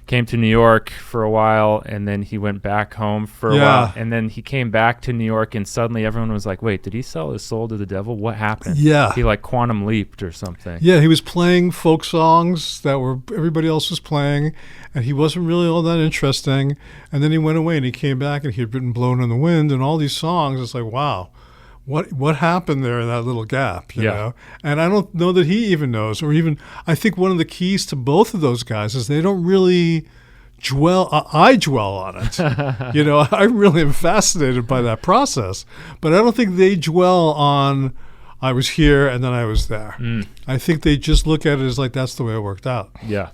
came to New York for a while and then he went back home for a while and then he came back to New York and suddenly everyone was like, wait, did he sell his soul to the devil? What happened? Yeah. He like quantum leaped or something. Yeah, he was playing folk songs that everybody else was playing and he wasn't really all that interesting. And then he went away and he came back and he had written Blown in the Wind and all these songs. It's like, wow. What happened there in that little gap, you know? And I don't know that he even knows, or even I think one of the keys to both of those guys is they don't really dwell. I dwell on it. I really am fascinated by that process, but I don't think they dwell on I was here and then I was there. I think they just look at it as like that's the way it worked out. Yeah.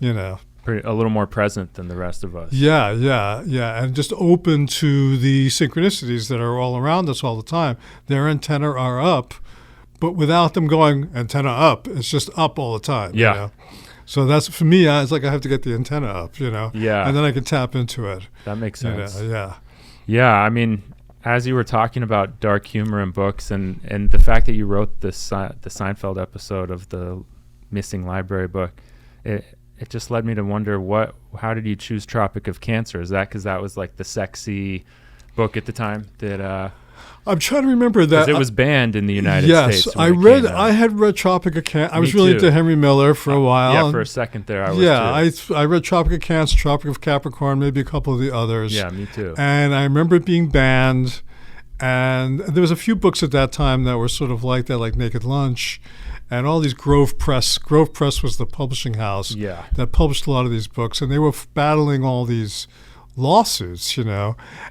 A little more present than the rest of us. Yeah, and just open to the synchronicities that are all around us all the time. Their antenna are up, but without them going antenna up, it's just up all the time. Yeah. So that's, for me, it's like I have to get the antenna up, Yeah. And then I can tap into it. That makes sense. Yeah. I mean, as you were talking about dark humor in books and the fact that you wrote the Seinfeld episode of the missing library book, it just led me to wonder how did you choose Tropic of Cancer? Is that because that was like the sexy book at the time that I'm trying to remember that it was banned in the United States. Yes, I had read Tropic of Cancer. I was really into Henry Miller for a while. Yeah, for a second there I was too. I read Tropic of Cancer, Tropic of Capricorn, maybe a couple of the others. Yeah, me too. And I remember it being banned, and there was a few books at that time that were sort of like that, like Naked Lunch. And all these Grove Press was the publishing house that published a lot of these books. And they were battling all these lawsuits,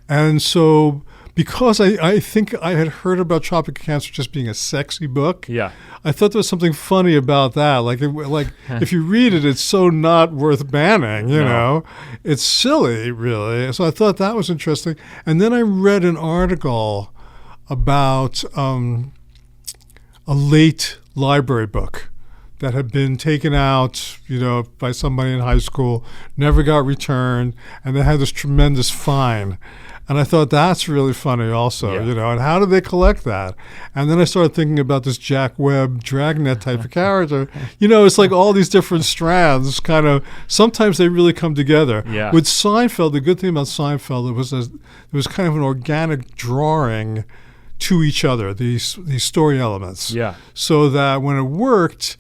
And so because I think I had heard about Tropic of Cancer just being a sexy book, I thought there was something funny about that. Like if you read it, it's so not worth banning, you know. It's silly, really. So I thought that was interesting. And then I read an article about a late library book that had been taken out, by somebody in high school, never got returned, and they had this tremendous fine. And I thought that's really funny also, and how do they collect that? And then I started thinking about this Jack Webb Dragnet type of character. It's like all these different strands kind of, sometimes they really come together. Yeah. With Seinfeld, the good thing about Seinfeld, it was kind of an organic drawing to each other, these story elements. Yeah. So that when it worked,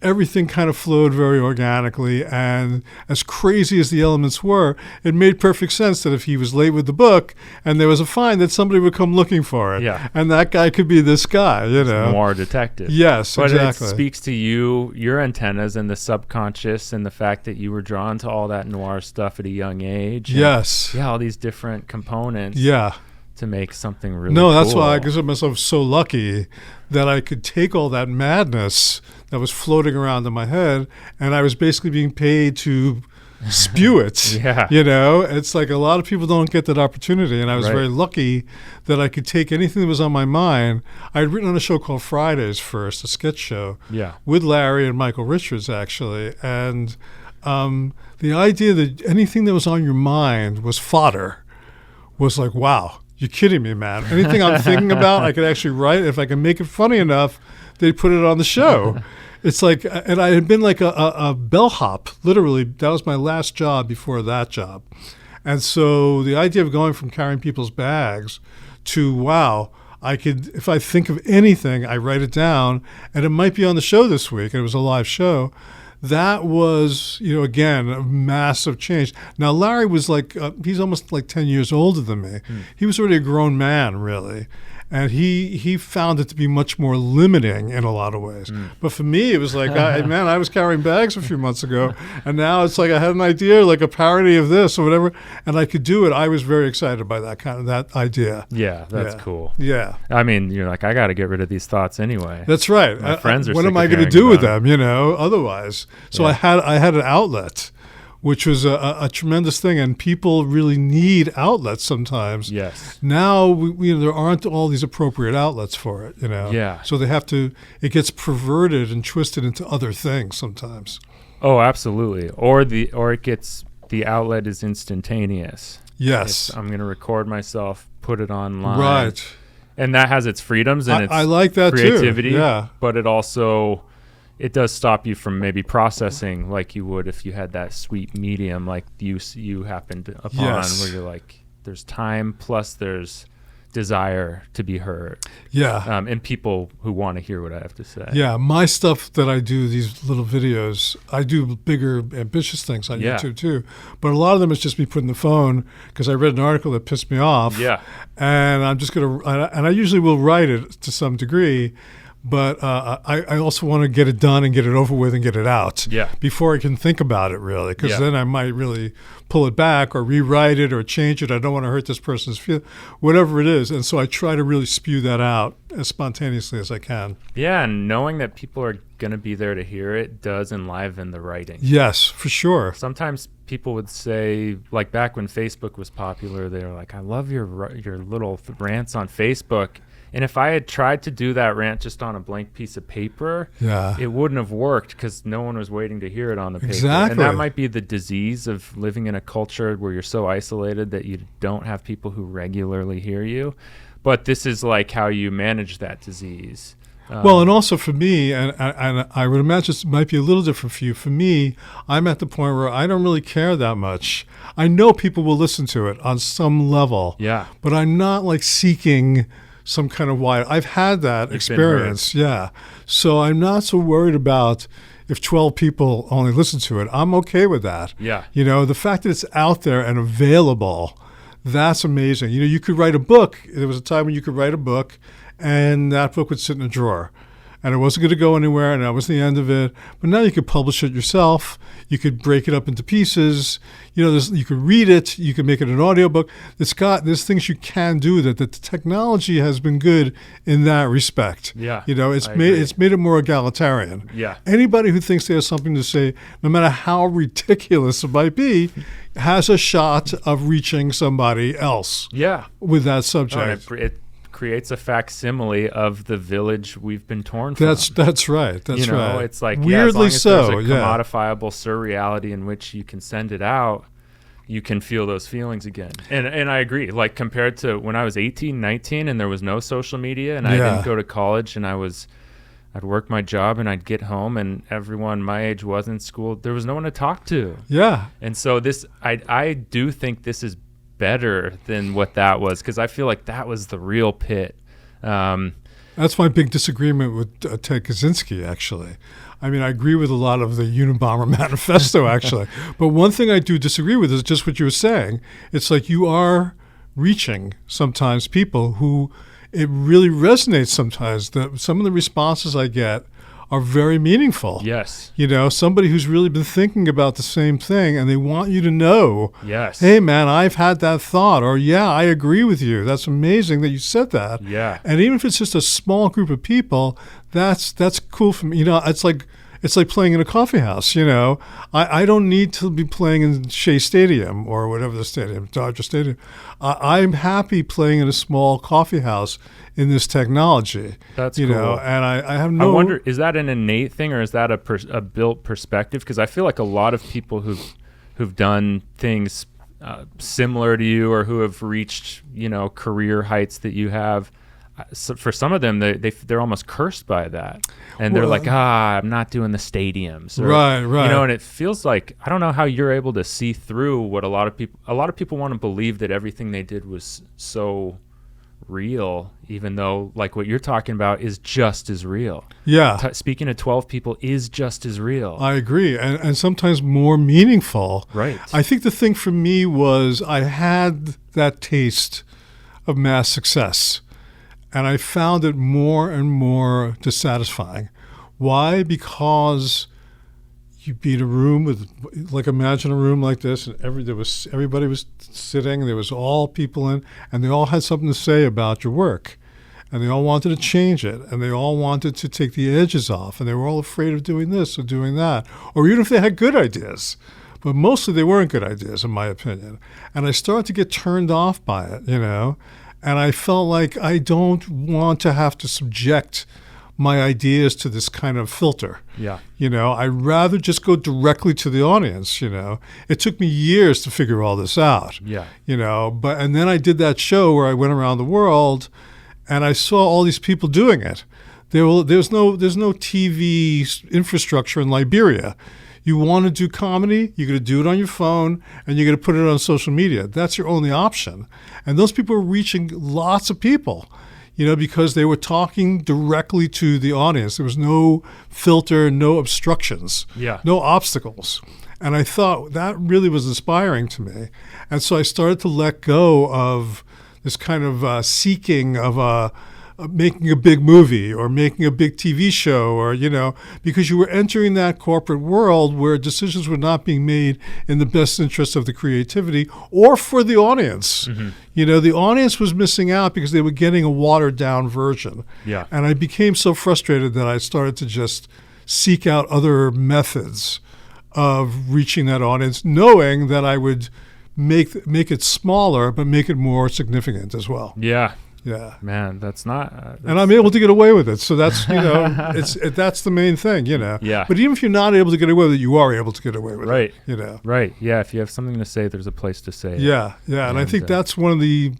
everything kind of flowed very organically, and as crazy as the elements were, it made perfect sense that if he was late with the book and there was a fine, that somebody would come looking for it. Yeah. And that guy could be this guy, Noir detective. Yes, but exactly. It speaks to your antennas and the subconscious and the fact that you were drawn to all that noir stuff at a young age. Yes. Yeah, all these different components. Yeah. To make something really cool. That's why I consider myself so lucky that I could take all that madness that was floating around in my head, and I was basically being paid to spew it. Yeah. It's like a lot of people don't get that opportunity, and I was very lucky that I could take anything that was on my mind. I had written on a show called Fridays first, a sketch show, with Larry and Michael Richards, actually, and the idea that anything that was on your mind was fodder was like, wow. You're kidding me, man. Anything I'm thinking about, I could actually write. If I can make it funny enough, they put it on the show. It's like, and I had been like a bellhop, literally. That was my last job before that job. And so the idea of going from carrying people's bags to, wow, I could, if I think of anything, I write it down, and it might be on the show this week. And it was a live show. That was, again, a massive change. Now, Larry was like, he's almost like 10 years older than me. He was already a grown man, really. And he found it to be much more limiting in a lot of ways. But for me, it was like, I was carrying bags a few months ago, and now it's like I had an idea, like a parody of this or whatever, and I could do it. I was very excited by that idea. Yeah, that's cool. Yeah. I mean, you're like, I got to get rid of these thoughts anyway. That's right. My friends are what sick am I of going to hearing do with about them, otherwise? So I had an outlet, which was a tremendous thing, and people really need outlets sometimes. Yes. Now, there aren't all these appropriate outlets for it, Yeah. So it gets perverted and twisted into other things sometimes. Oh, absolutely. Or the outlet is instantaneous. Yes. I'm going to record myself, put it online. Right. And that has its freedoms and its I like that creativity. Too. Yeah. But it does stop you from maybe processing like you would if you had that sweet medium like you happened upon, where you're like, there's time plus there's desire to be heard. Yeah. And people who want to hear what I have to say. Yeah. My stuff that I do, these little videos, I do bigger, ambitious things on YouTube too. But a lot of them is just me putting the phone, because I read an article that pissed me off. Yeah. And I'm just going to, and I usually will write it to some degree. But I also want to get it done and get it over with and get it out before I can think about it, really, because then I might really pull it back or rewrite it or change it. I don't want to hurt this person's feeling, whatever it is. And so I try to really spew that out as spontaneously as I can. Yeah, and knowing that people are going to be there to hear it does enliven the writing. Yes, for sure. Sometimes people would say, like back when Facebook was popular, they were like, I love your little rants on Facebook. And if I had tried to do that rant just on a blank piece of paper, it wouldn't have worked because no one was waiting to hear it on the paper. Exactly. And that might be the disease of living in a culture where you're so isolated that you don't have people who regularly hear you. But this is like how you manage that disease. Well, and also for me, and I would imagine it might be a little different for you. For me, I'm at the point where I don't really care that much. I know people will listen to it on some level. Yeah. But I'm not like seeking some kind of wide. I've had that experience. Yeah. So I'm not so worried about if 12 people only listen to it. I'm okay with that. Yeah. The fact that it's out there and available, that's amazing. You could write a book. There was a time when you could write a book and that book would sit in a drawer. And it wasn't going to go anywhere, and that was the end of it. But now you could publish it yourself. You could break it up into pieces. You could read it. You could make it an audiobook. There's things you can do that the technology has been good in that respect. Yeah, it's made it more egalitarian. Yeah. Anybody who thinks they have something to say, no matter how ridiculous it might be, has a shot of reaching somebody else. Yeah. With that subject. It creates a facsimile of the village we've been torn from. That's right. That's right. It's like, weirdly as long as so. There's a commodifiable surreality in which you can send it out, you can feel those feelings again. And I agree. Like compared to when I was 18, 19, and there was no social media, and I didn't go to college, and I'd work my job, and I'd get home, and everyone my age was in school. There was no one to talk to. Yeah. And so I do think this is better than what that was, because I feel like that was the real pit. That's my big disagreement with Ted Kaczynski, actually. I mean, I agree with a lot of the Unabomber manifesto, actually. But one thing I do disagree with is just what you were saying. It's like you are reaching sometimes people who it really resonates sometimes. Some of the responses I get are very meaningful. Yes. Somebody who's really been thinking about the same thing, and they want you to know, yes, hey, man, I've had that thought, or yeah, I agree with you. That's amazing that you said that. Yeah. And even if it's just a small group of people, that's cool for me. It's like playing in a coffee house. I don't need to be playing in Shea Stadium or whatever the stadium, Dodger Stadium. I'm happy playing in a small coffee house in this technology. That's cool. And I have no. I wonder, is that an innate thing or is that a built perspective? Because I feel like a lot of people who've done things similar to you or who have reached, career heights that you have. So for some of them, they're almost cursed by that, and they're like, I'm not doing the stadiums, or, right. And it feels like, I don't know how you're able to see through what a lot of people want to believe, that everything they did was so real, even though like what you're talking about is just as real. Yeah. Speaking to 12 people is just as real. I agree. And sometimes more meaningful. Right. I think the thing for me was I had that taste of mass success, and I found it more and more dissatisfying. Why? Because you be in a room with, like, imagine a room like this, and everybody was sitting, there was all people in, and they all had something to say about your work, and they all wanted to change it, and they all wanted to take the edges off, and they were all afraid of doing this or doing that, or even if they had good ideas. But mostly they weren't good ideas, in my opinion. And I started to get turned off by it, and I felt like I don't want to have to subject my ideas to this kind of filter. Yeah. I'd rather just go directly to the audience, It took me years to figure all this out. Yeah. And then I did that show where I went around the world and I saw all these people doing it. There's no TV infrastructure in Liberia. You want to do comedy, you're going to do it on your phone, and you're going to put it on social media. That's your only option. And those people are reaching lots of people, because they were talking directly to the audience. There was no filter, no obstructions, no obstacles. And I thought that really was inspiring to me. And so I started to let go of this kind of seeking of making a big movie or making a big TV show, or, because you were entering that corporate world where decisions were not being made in the best interest of the creativity or for the audience. Mm-hmm. The audience was missing out because they were getting a watered down version. Yeah. And I became so frustrated that I started to just seek out other methods of reaching that audience, knowing that I would make it smaller, but make it more significant as well. Yeah. Yeah, man, that's not. And I'm able to get away with it, so that's that's the main thing, Yeah. But even if you're not able to get away with it, you are able to get away with it, Right. Yeah, if you have something to say, there's a place to say it. Yeah, and I think that's one of the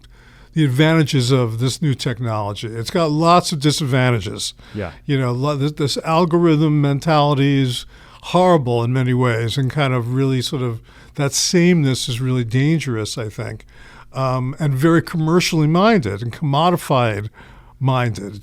advantages of this new technology. It's got lots of disadvantages. Yeah. This algorithm mentality is horrible in many ways, and kind of really sort of that sameness is really dangerous, I think. And very commercially minded and commodified minded,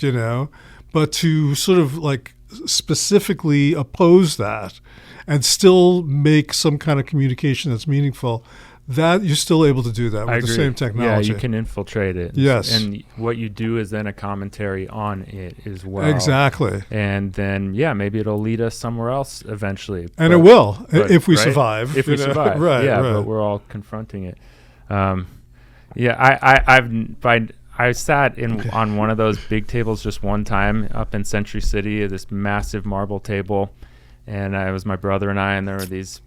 but to sort of like specifically oppose that and still make some kind of communication that's meaningful, that you're still able to do that with the same technology. Yeah, you can infiltrate it. Yes. And what you do is then a commentary on it as well. Exactly. And then, maybe it'll lead us somewhere else eventually. And it will, if we survive. If we survive. Right. But we're all confronting it. I sat on one of those big tables just one time up in Century City, this massive marble table, and it was my brother and I, and there were these,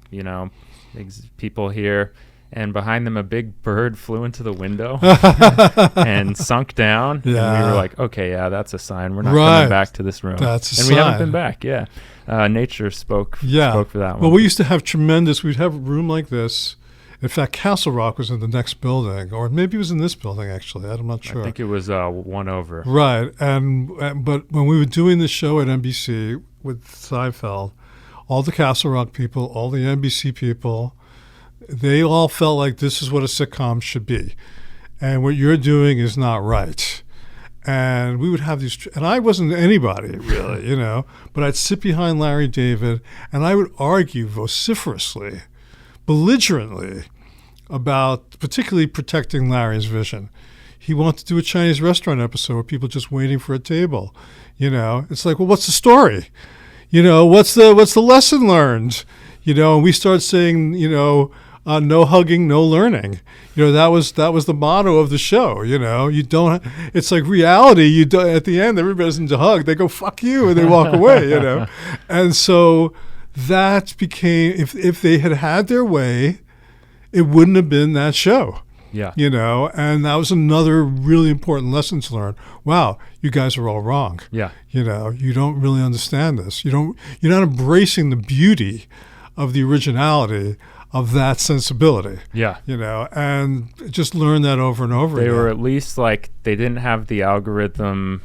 people here, and behind them a big bird flew into the window and sunk down. Yeah. And we were like, okay, that's a sign. We're not coming back to this room. That's a sign. And we haven't been back. Yeah. Nature spoke for that one. Well, we used to have we'd have a room like this. In fact, Castle Rock was in the next building, or maybe it was in this building, actually. I'm not sure. I think it was one over. Right. But when we were doing the show at NBC with Seinfeld, all the Castle Rock people, all the NBC people, they all felt like this is what a sitcom should be. And what you're doing is not right. And we would have these, and I wasn't anybody really, but I'd sit behind Larry David and I would argue vociferously, belligerently about particularly protecting Larry's vision. He wanted to do a Chinese restaurant episode where people just waiting for a table. It's like, well, what's the story? What's the lesson learned? And we start saying, no hugging, no learning. That was the motto of the show. You don't. It's like reality. You don't. At the end, everybody doesn't hug. They go fuck you and they walk away. And so that became, if they had their way, it wouldn't have been that show. Yeah. And that was another really important lesson to learn. Wow, you guys are all wrong. Yeah. You don't really understand this. You're not embracing the beauty of the originality of that sensibility. Yeah. And just learn that over and over again. They were at least like, they didn't have the algorithm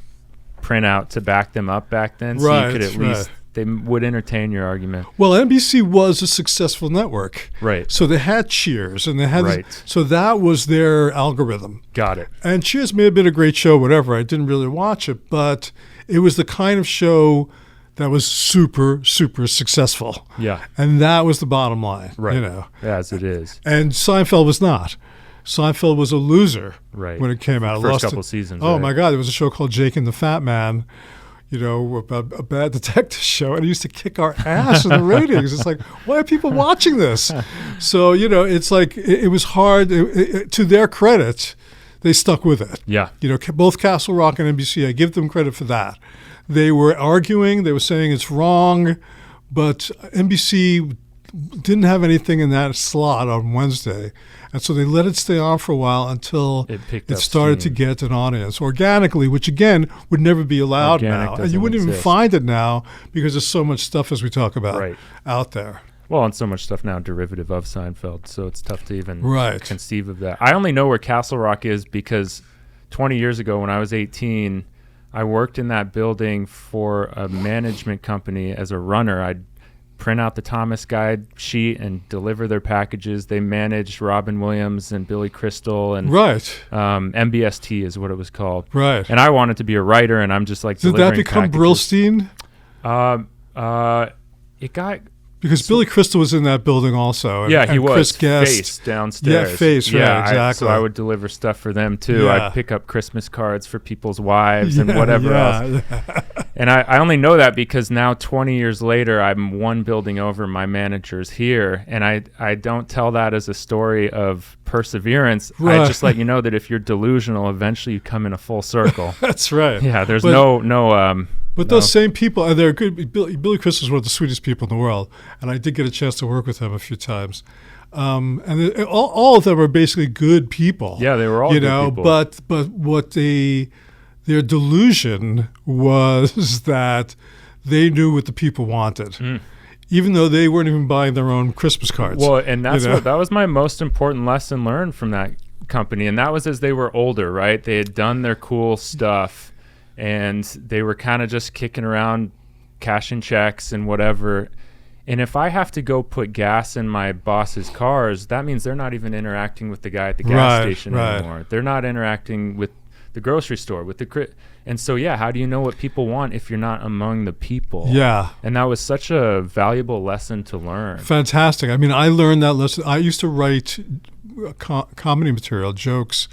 printout to back them up back then. So you could at least, they would entertain your argument. Well, NBC was a successful network. Right. So they had Cheers, and they had so that was their algorithm. Got it. And Cheers may have been a great show, whatever. I didn't really watch it, but it was the kind of show that was super, super successful. Yeah. And that was the bottom line. Right. As it is. And Seinfeld was not. Seinfeld was a loser when it came out. First couple seasons. Oh, my God. There was a show called Jake and the Fat Man, about a bad detective show, and it used to kick our ass in the ratings. It's like, why are people watching this? So, it's like it was hard. To their credit, they stuck with it. Yeah. Both Castle Rock and NBC, I give them credit for that. They were arguing. They were saying it's wrong, but NBC didn't have anything in that slot on Wednesday. And so they let it stay on for a while until it started to get an audience organically, which, again, would never be allowed now. And you wouldn't even find it now because there's so much stuff, as we talk about, out there. Well, and so much stuff now derivative of Seinfeld, so it's tough to even conceive of that. I only know where Castle Rock is because 20 years ago when I was 18, I worked in that building for a management company as a runner. I'd print out the Thomas Guide sheet and deliver their packages. They managed Robin Williams and Billy Crystal and MBST is what it was called. Right. And I wanted to be a writer, and I'm just like Did that become packages. Brillstein? It got... Because Billy Crystal was in that building also. And he was. Chris Guest. Face downstairs. Yeah, Face, exactly. So I would deliver stuff for them, too. Yeah. I'd pick up Christmas cards for people's wives and whatever else. And I only know that because now, 20 years later, I'm one building over. My manager's here. And I don't tell that as a story of perseverance. I just let you know that if you're delusional, eventually you come in a full circle. That's right. Yeah, there's But those same people, and they're good. Billy Crystal is one of the sweetest people in the world, and I did get a chance to work with him a few times. And all of them are basically good people. Yeah, they were all good people. But what their delusion was that they knew what the people wanted, even though they weren't even buying their own Christmas cards. Well, and that was my most important lesson learned from that company, and that was as they were older, right? They had done their cool stuff. And they were kind of just kicking around, cashing checks and whatever. And if I have to go put gas in my boss's cars, that means they're not even interacting with the guy at the gas station anymore. They're not interacting with the grocery store, and so, how do you know what people want if you're not among the people? Yeah. And that was such a valuable lesson to learn. Fantastic. I mean, I learned that lesson. I used to write comedy material, jokes,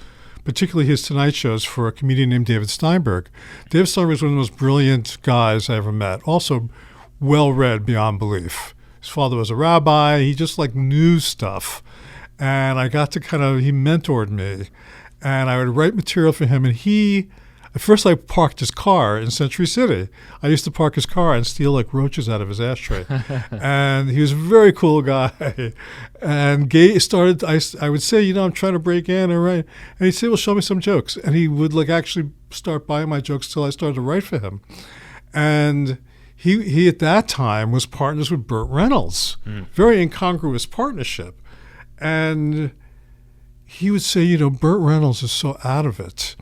particularly his Tonight shows, for a comedian named David Steinberg. David Steinberg was one of the most brilliant guys I ever met. Also well-read beyond belief. His father was a rabbi. He just knew stuff. And I got to he mentored me. And I would write material for him. And at first I parked his car in Century City. I used to park his car and steal roaches out of his ashtray. And he was a very cool guy. And I would say, I'm trying to break in. And he'd say, well, show me some jokes. And he would actually start buying my jokes till I started to write for him. And he at that time was partners with Burt Reynolds. Very incongruous partnership. And he would say, Burt Reynolds is so out of it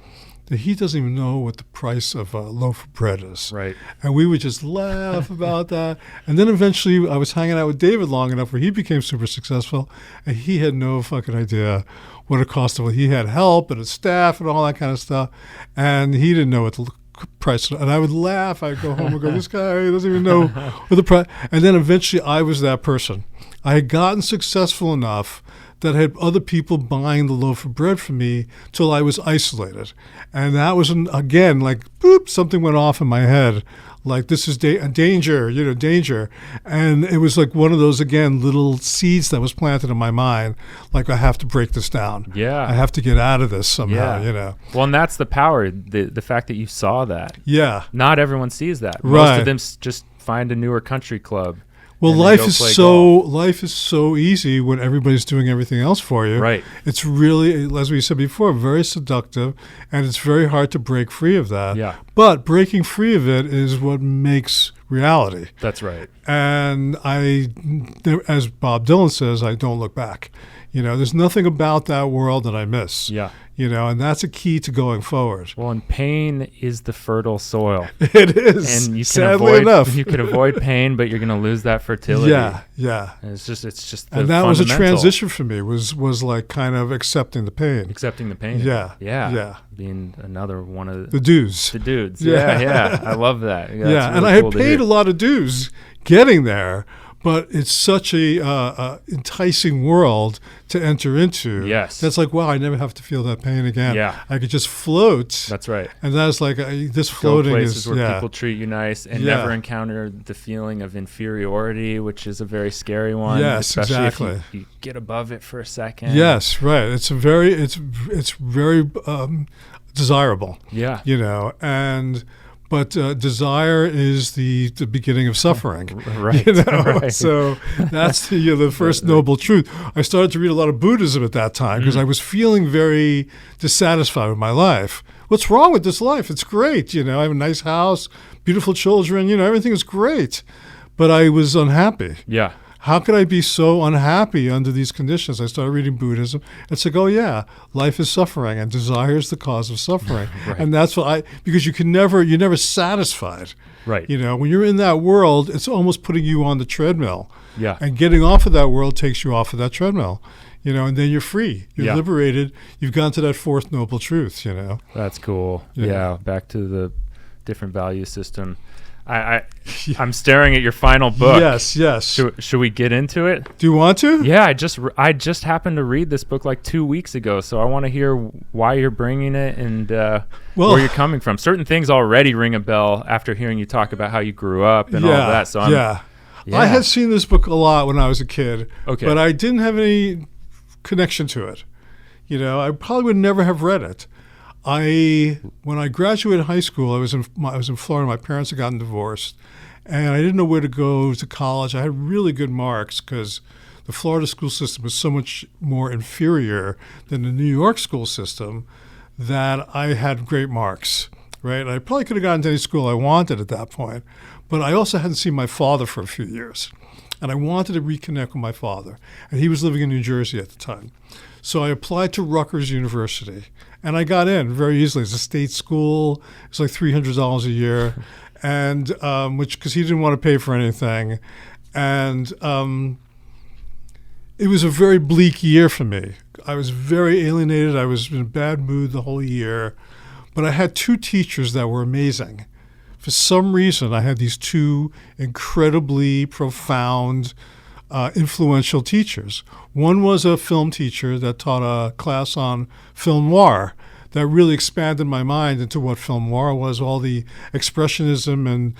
that he doesn't even know what the price of a loaf of bread is. Right. And we would just laugh about that. And then eventually I was hanging out with David long enough where he became super successful, and he had no fucking idea what it cost him. He had help and a staff and all that kind of stuff, and he didn't know what the price. And I would laugh. I'd go home and go, this guy doesn't even know what the price. And then eventually I was that person. I had gotten successful enough that I had other people buying the loaf of bread for me till I was isolated. And that was, again, boop, something went off in my head. This is danger, danger. And it was one of those, again, little seeds that was planted in my mind. I have to break this down. Yeah. I have to get out of this somehow, Well, and that's the power, the fact that you saw that. Yeah. Not everyone sees that. Most of them just find a newer country club. Well, life is so easy when everybody's doing everything else for you. Right. It's really, as we said before, very seductive, and it's very hard to break free of that. Yeah. But breaking free of it is what makes reality. That's right. And as Bob Dylan says, I don't look back. There's nothing about that world that I miss. Yeah. And that's a key to going forward. Well, and pain is the fertile soil. It is. And you can avoid pain, but you're going to lose that fertility. Yeah. And it's just and that was a transition for me. Was like kind of accepting the pain. Accepting the pain. Yeah. Being another one of the dudes. The dudes. Yeah. I love that. Yeah. Really, and I had paid a lot of dues getting there. But it's such a enticing world to enter into. Yes. That's like, wow, I never have to feel that pain again. Yeah. I could just float. That's right. And that's like, this floating Go places is, where people treat you nice and never encounter the feeling of inferiority, which is a very scary one. Yes, especially exactly. If you get above it for a second. Yes, right. It's very desirable. Yeah. But desire is the beginning of suffering. Right. Right. So that's the first noble truth. I started to read a lot of Buddhism at that time because I was feeling very dissatisfied with my life. What's wrong with this life? It's great. I have a nice house, beautiful children, everything is great. But I was unhappy. Yeah. How could I be so unhappy under these conditions? I started reading Buddhism. It's like, oh yeah, life is suffering and desire is the cause of suffering. Right. And that's what because you're never satisfied. Right. When you're in that world, it's almost putting you on the treadmill. Yeah. And getting off of that world takes you off of that treadmill. And then you're free. You're liberated. You've gone to that fourth noble truth, That's cool. Yeah. Back to the different value system. I'm staring at your final book. Yes. Should we get into it? Do you want to? Yeah, I just happened to read this book like 2 weeks ago, so I want to hear why you're bringing it and where you're coming from. Certain things already ring a bell after hearing you talk about how you grew up and all of that. So I had seen this book a lot when I was a kid, but I didn't have any connection to it. I probably would never have read it. When I graduated high school, I was in Florida. My parents had gotten divorced, and I didn't know where to go to college. I had really good marks because the Florida school system was so much more inferior than the New York school system that I had great marks, right? And I probably could have gotten to any school I wanted at that point, but I also hadn't seen my father for a few years, and I wanted to reconnect with my father, and he was living in New Jersey at the time. So I applied to Rutgers University, and I got in very easily. It's a state school. It's like $300 a year, and because he didn't want to pay for anything. And it was a very bleak year for me. I was very alienated. I was in a bad mood the whole year. But I had two teachers that were amazing. For some reason, I had these two incredibly profound influential teachers. One was a film teacher that taught a class on film noir that really expanded my mind into what film noir was, all the expressionism and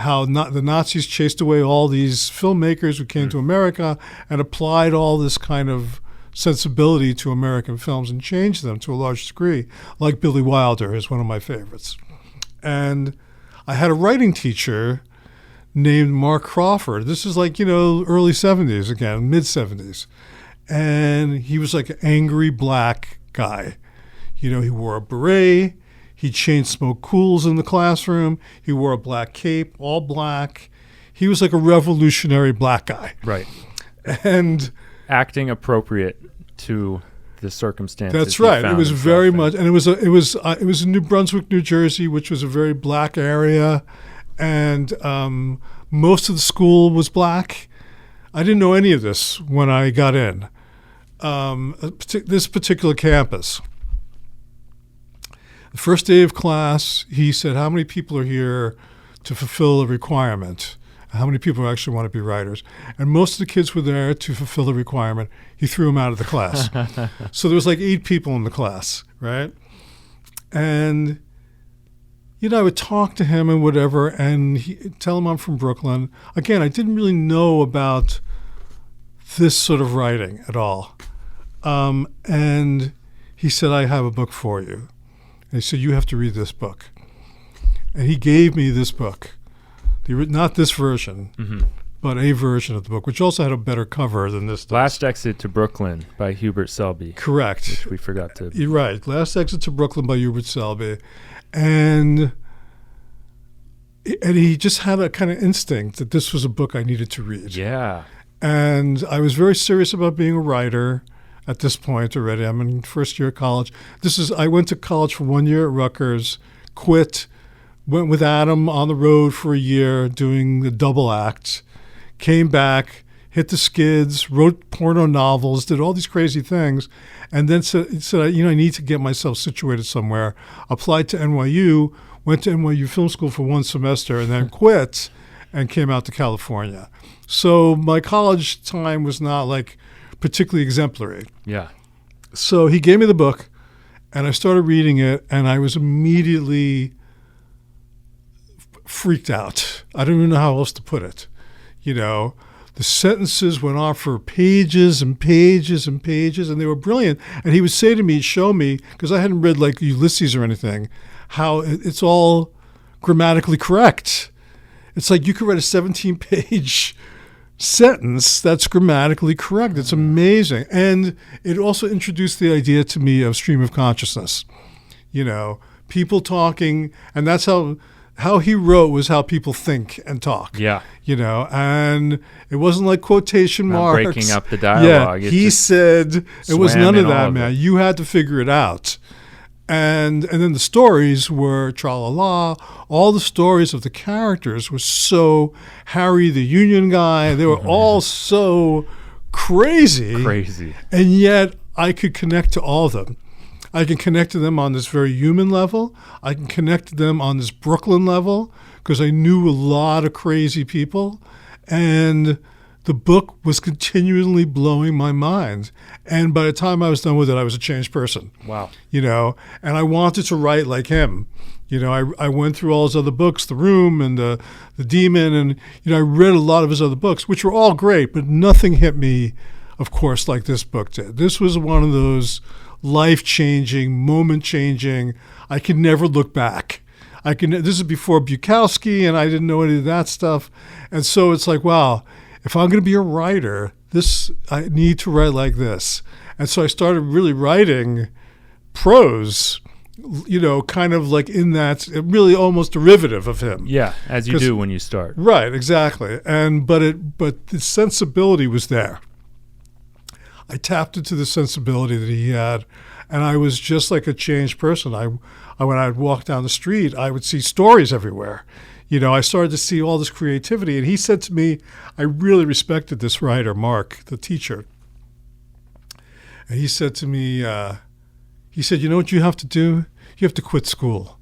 how the Nazis chased away all these filmmakers who came to America and applied all this kind of sensibility to American films and changed them to a large degree, like Billy Wilder is one of my favorites. And I had a writing teacher named Mark Crawford. This is like, early 70s again, mid 70s. And he was like an angry black guy. He wore a beret. He chain smoked cools in the classroom. He wore a black cape, all black. He was like a revolutionary black guy. Right. And acting appropriate to the circumstances. That's right. It was very much, and it was in New Brunswick, New Jersey, which was a very black area. And most of the school was black. I didn't know any of this when I got in. This particular campus. The first day of class, he said, how many people are here to fulfill a requirement? How many people actually want to be writers? And most of the kids were there to fulfill the requirement. He threw them out of the class. So there was like 8 people in the class, right? And I would talk to him and whatever, and tell him I'm from Brooklyn. Again, I didn't really know about this sort of writing at all. And he said, I have a book for you. And he said, you have to read this book. And he gave me this book. Not this version, but a version of the book, which also had a better cover than this does. Last Exit to Brooklyn by Hubert Selby. Correct. Which we forgot to. You're right. Last Exit to Brooklyn by Hubert Selby. And he just had a kind of instinct that this was a book I needed to read. Yeah. And I was very serious about being a writer at this point already. I'm in first year of college. I went to college for 1 year at Rutgers, quit, went with Adam on the road for a year doing the double act, came back, hit the skids, wrote porno novels, did all these crazy things, and then said, I need to get myself situated somewhere. Applied to NYU, went to NYU Film School for 1 semester, and then quit and came out to California. So my college time was not like particularly exemplary. Yeah. So he gave me the book, and I started reading it, and I was immediately freaked out. I don't even know how else to put it. The sentences went on for pages and pages and pages, and they were brilliant. And he would say to me, show me, because I hadn't read like Ulysses or anything, how it's all grammatically correct. It's like you could write a 17-page sentence that's grammatically correct. It's amazing. And it also introduced the idea to me of stream of consciousness. People talking, and that's how he wrote was how people think and talk. Yeah. And it wasn't like quotation marks. Breaking up the dialogue. Yeah, he said it was none of that, man. You had to figure it out. And then the stories were tra-la-la. All the stories of the characters were so Harry the Union guy. They were all so crazy. Crazy. And yet I could connect to all of them. I can connect to them on this very human level. I can connect to them on this Brooklyn level because I knew a lot of crazy people. And the book was continually blowing my mind. And by the time I was done with it, I was a changed person. Wow. And I wanted to write like him. I went through all his other books, The Room and The Demon, and I read a lot of his other books, which were all great, but nothing hit me, of course, like this book did. This was one of those life-changing, moment-changing. I could never look back. This is before Bukowski, and I didn't know any of that stuff. And so it's like, wow, if I'm going to be a writer, I need to write like this. And so I started really writing prose, kind of like in that, really almost derivative of him. Yeah, as you do when you start. Right, exactly. But the sensibility was there. I tapped into the sensibility that he had, and I was just like a changed person. When I'd walk down the street, I would see stories everywhere. I started to see all this creativity, and he said to me, I really respected this writer, Mark, the teacher. And he said to me, you know what you have to do? You have to quit school.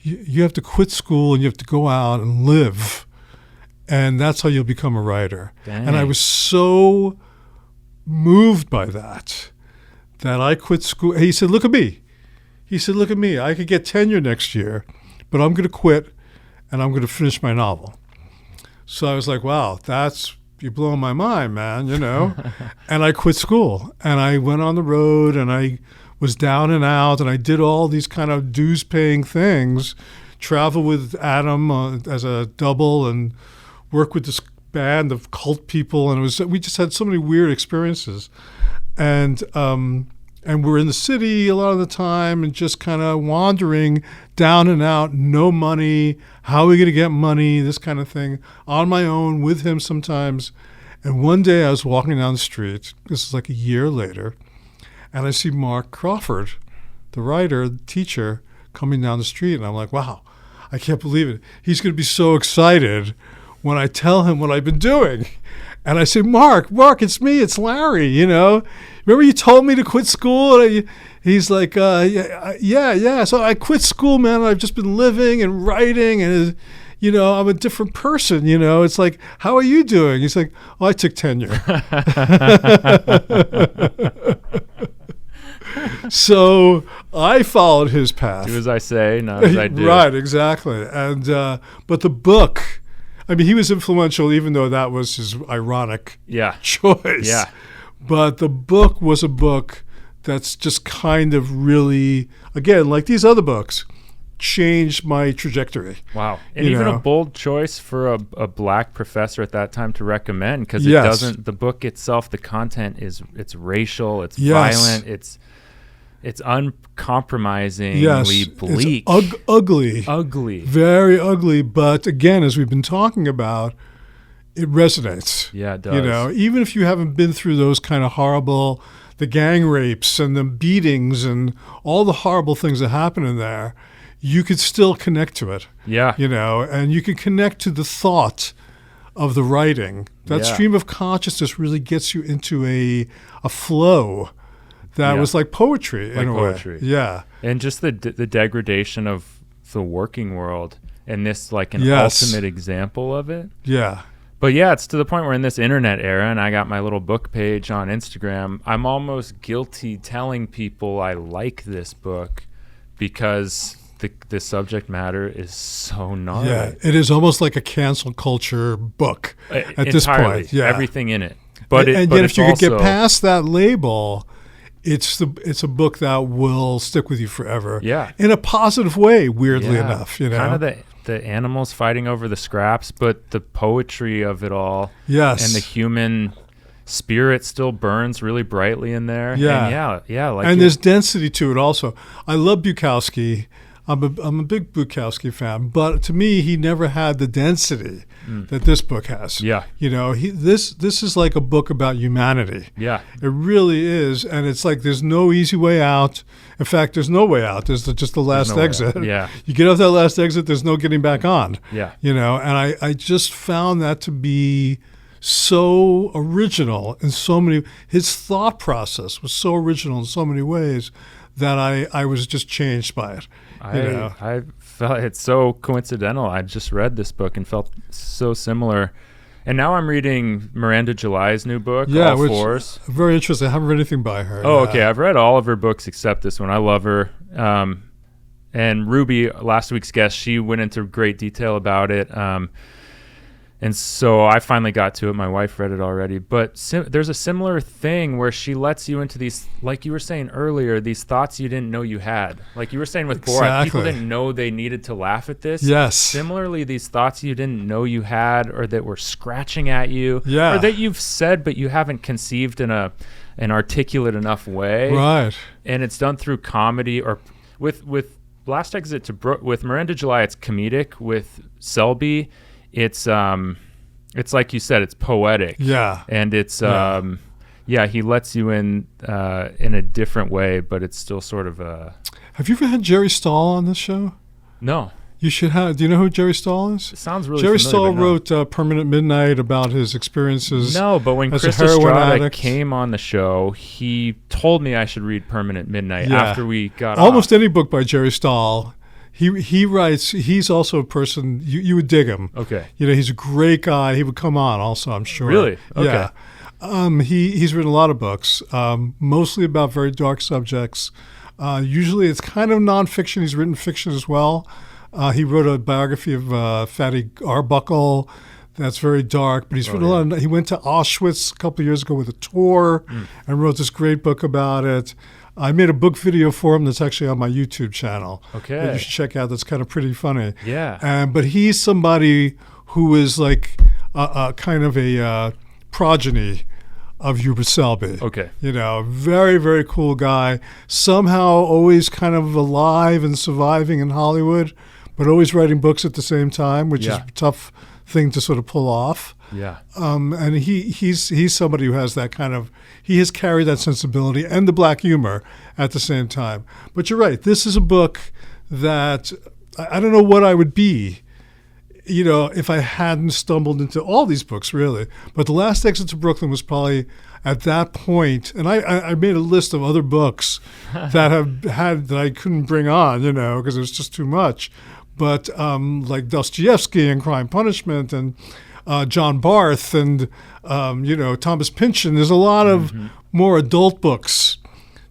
You have to quit school, and you have to go out and live, and that's how you'll become a writer. Dang. And I was so moved by that I quit school. He said, look at me. I could get tenure next year, but I'm going to quit and I'm going to finish my novel. So I was like, wow, you're blowing my mind, man, And I quit school and I went on the road and I was down and out and I did all these kind of dues-paying things, travel with Adam as a double and work with this band of cult people, and we just had so many weird experiences, and we're in the city a lot of the time and just kind of wandering down and out, no money, how are we going to get money, this kind of thing, on my own with him sometimes. And one day I was walking down the street, this is like a year later, and I see Mark Crawford, the writer, the teacher, coming down the street, and I'm like, wow, I can't believe it. He's going to be so excited when I tell him what I've been doing. And I say, Mark, it's me, it's Larry, Remember you told me to quit school? And he's like, yeah. So I quit school, man, and I've just been living and writing, and, I'm a different person, It's like, how are you doing? He's like, oh, I took tenure. So I followed his path. Do as I say, not as I do. Right, exactly. And but the book, he was influential, even though that was his ironic choice. Yeah. But the book was a book that's just kind of really, again, like these other books, changed my trajectory. Wow. And even a bold choice for a black professor at that time to recommend, because it doesn't, the book itself, the content it's racial, it's violent, it's uncompromisingly bleak. It's ugly. Ugly. Very ugly. But again, as we've been talking about, it resonates. Yeah, it does. Even if you haven't been through those kind of horrible, the gang rapes and the beatings and all the horrible things that happen in there, you could still connect to it. Yeah. And you can connect to the thought of the writing. That stream of consciousness really gets you into a flow that was like poetry in a way. Yeah. And just the degradation of the working world, and this like an ultimate example of it. Yeah. But yeah, it's to the point where in this internet era, and I got my little book page on Instagram, I'm almost guilty telling people I like this book because the subject matter is so gnarly. Yeah, it is almost like a cancel culture book at this point. Yeah, everything in it. But yet, if you could get past that label, it's a book that will stick with you forever. Yeah, in a positive way. Weirdly enough, kind of the animals fighting over the scraps, but the poetry of it all. Yes, and the human spirit still burns really brightly in there. Yeah, and and there's density to it also. I love Bukowski. I'm a big Bukowski fan, but to me, he never had the density that this book has. Yeah, this is like a book about humanity. Yeah, it really is, and it's like there's no easy way out. In fact, there's no way out. There's just the last exit. Yeah, you get off that last exit, there's no getting back on. Yeah, and I just found that to be so original in so many. His thought process was so original in so many ways that I was just changed by it. I felt it's so coincidental. I just read this book and felt so similar. And now I'm reading Miranda July's new book, All Fours. Very interesting. I haven't read anything by her. Oh, okay. I've read all of her books except this one. I love her. And Ruby, last week's guest, she went into great detail about it. And so I finally got to it. My wife read it already. But there's a similar thing where she lets you into these, like you were saying earlier, these thoughts you didn't know you had. Like you were saying with Borat, people didn't know they needed to laugh at this. Yes. Similarly, these thoughts you didn't know you had, or that were scratching at you, or that you've said but you haven't conceived in an articulate enough way. Right. And it's done through comedy, or with Last Exit to with Miranda July, it's comedic. With Selby, it's like you said, it's poetic. Yeah. And it's he lets you in a different way, but it's still sort of a. Have you ever had Jerry Stahl on this show? No. You should have. Do you know who Jerry Stahl is? It sounds really Jerry familiar. Stahl wrote Permanent Midnight about his experiences. No, but when Chris Estrada came on the show, he told me I should read Permanent Midnight after we got almost any book by Jerry Stahl. He writes. He's also a person you would dig him. Okay. He's a great guy. He would come on also, I'm sure. Really? Okay. Yeah. He's written a lot of books, mostly about very dark subjects. Usually it's kind of nonfiction. He's written fiction as well. He wrote a biography of Fatty Arbuckle that's very dark, but he's written a lot. He went to Auschwitz a couple of years ago with a tour and wrote this great book about it. I made a book video for him that's actually on my YouTube channel. Okay. That you should check out. That's kind of pretty funny. Yeah. But he's somebody who is like kind of a progeny of Hubert Selby. Okay. Very, very cool guy. Somehow always kind of alive and surviving in Hollywood, but always writing books at the same time, which is a tough thing to sort of pull off. Yeah. And he's somebody who has that kind of, he has carried that sensibility and the black humor at the same time. But you're right. This is a book that I don't know what I would be, if I hadn't stumbled into all these books, really. But The Last Exit to Brooklyn was probably at that point, and I made a list of other books that I couldn't bring on, because it was just too much. But like Dostoevsky and Crime Punishment and John Barth and Thomas Pynchon. There's a lot of more adult books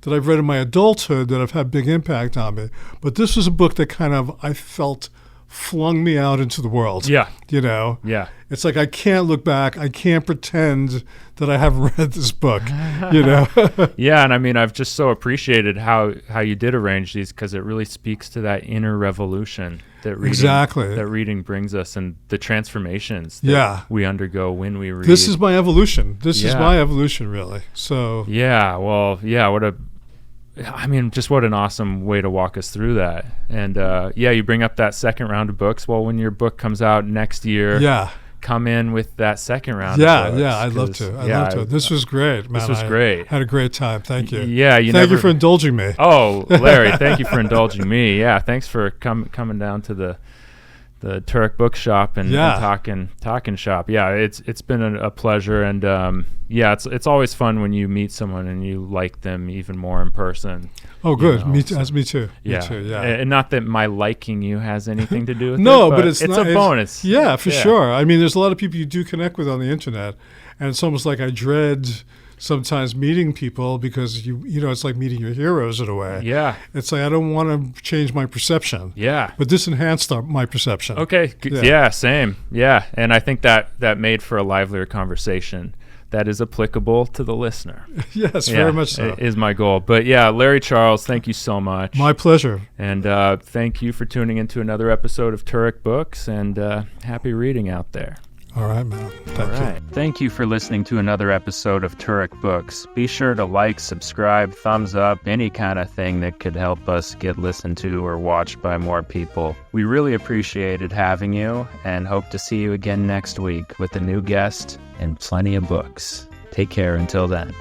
that I've read in my adulthood that have had big impact on me. But this was a book that kind of I felt flung me out into the world. Yeah. You know? Yeah. It's like I can't look back. I can't pretend that I haven't read this book, you know? Yeah, and I mean, I've just so appreciated how you did arrange these, because it really speaks to that inner revolution that reading brings us, and the transformations that we undergo when we read. This is my evolution. This is my evolution, really. So yeah, well, yeah, what an awesome way to walk us through that. And you bring up that second round of books. Well, when your book comes out next year, come in with that second round of books. Yeah, I'd love to. This was great, man. This was great. Had a great time. Thank you. Yeah, thank you for indulging me. Oh, Larry, thank you for indulging me. Yeah, thanks for coming down to the Turek bookshop and talking shop. Yeah, it's been a pleasure, and it's always fun when you meet someone and you like them even more in person. Oh, good. Me too. Me too. Yeah. And not that my liking you has anything to do with no, it. but it's a bonus. For sure. I mean, there's a lot of people you do connect with on the internet, and it's almost like I dread sometimes meeting people, because you know it's like meeting your heroes in a way. Yeah. It's like I don't want to change my perception. Yeah. But this enhanced my perception. Okay. Yeah, same. Yeah. And I think that made for a livelier conversation that is applicable to the listener. Yes, very much so. Is my goal. But yeah, Larry Charles, thank you so much. My pleasure. And thank you for tuning into another episode of Turek Books, and happy reading out there. All right, man. Thank you. Thank you for listening to another episode of Turek Books. Be sure to like, subscribe, thumbs up, any kind of thing that could help us get listened to or watched by more people. We really appreciated having you, and hope to see you again next week with a new guest and plenty of books. Take care until then.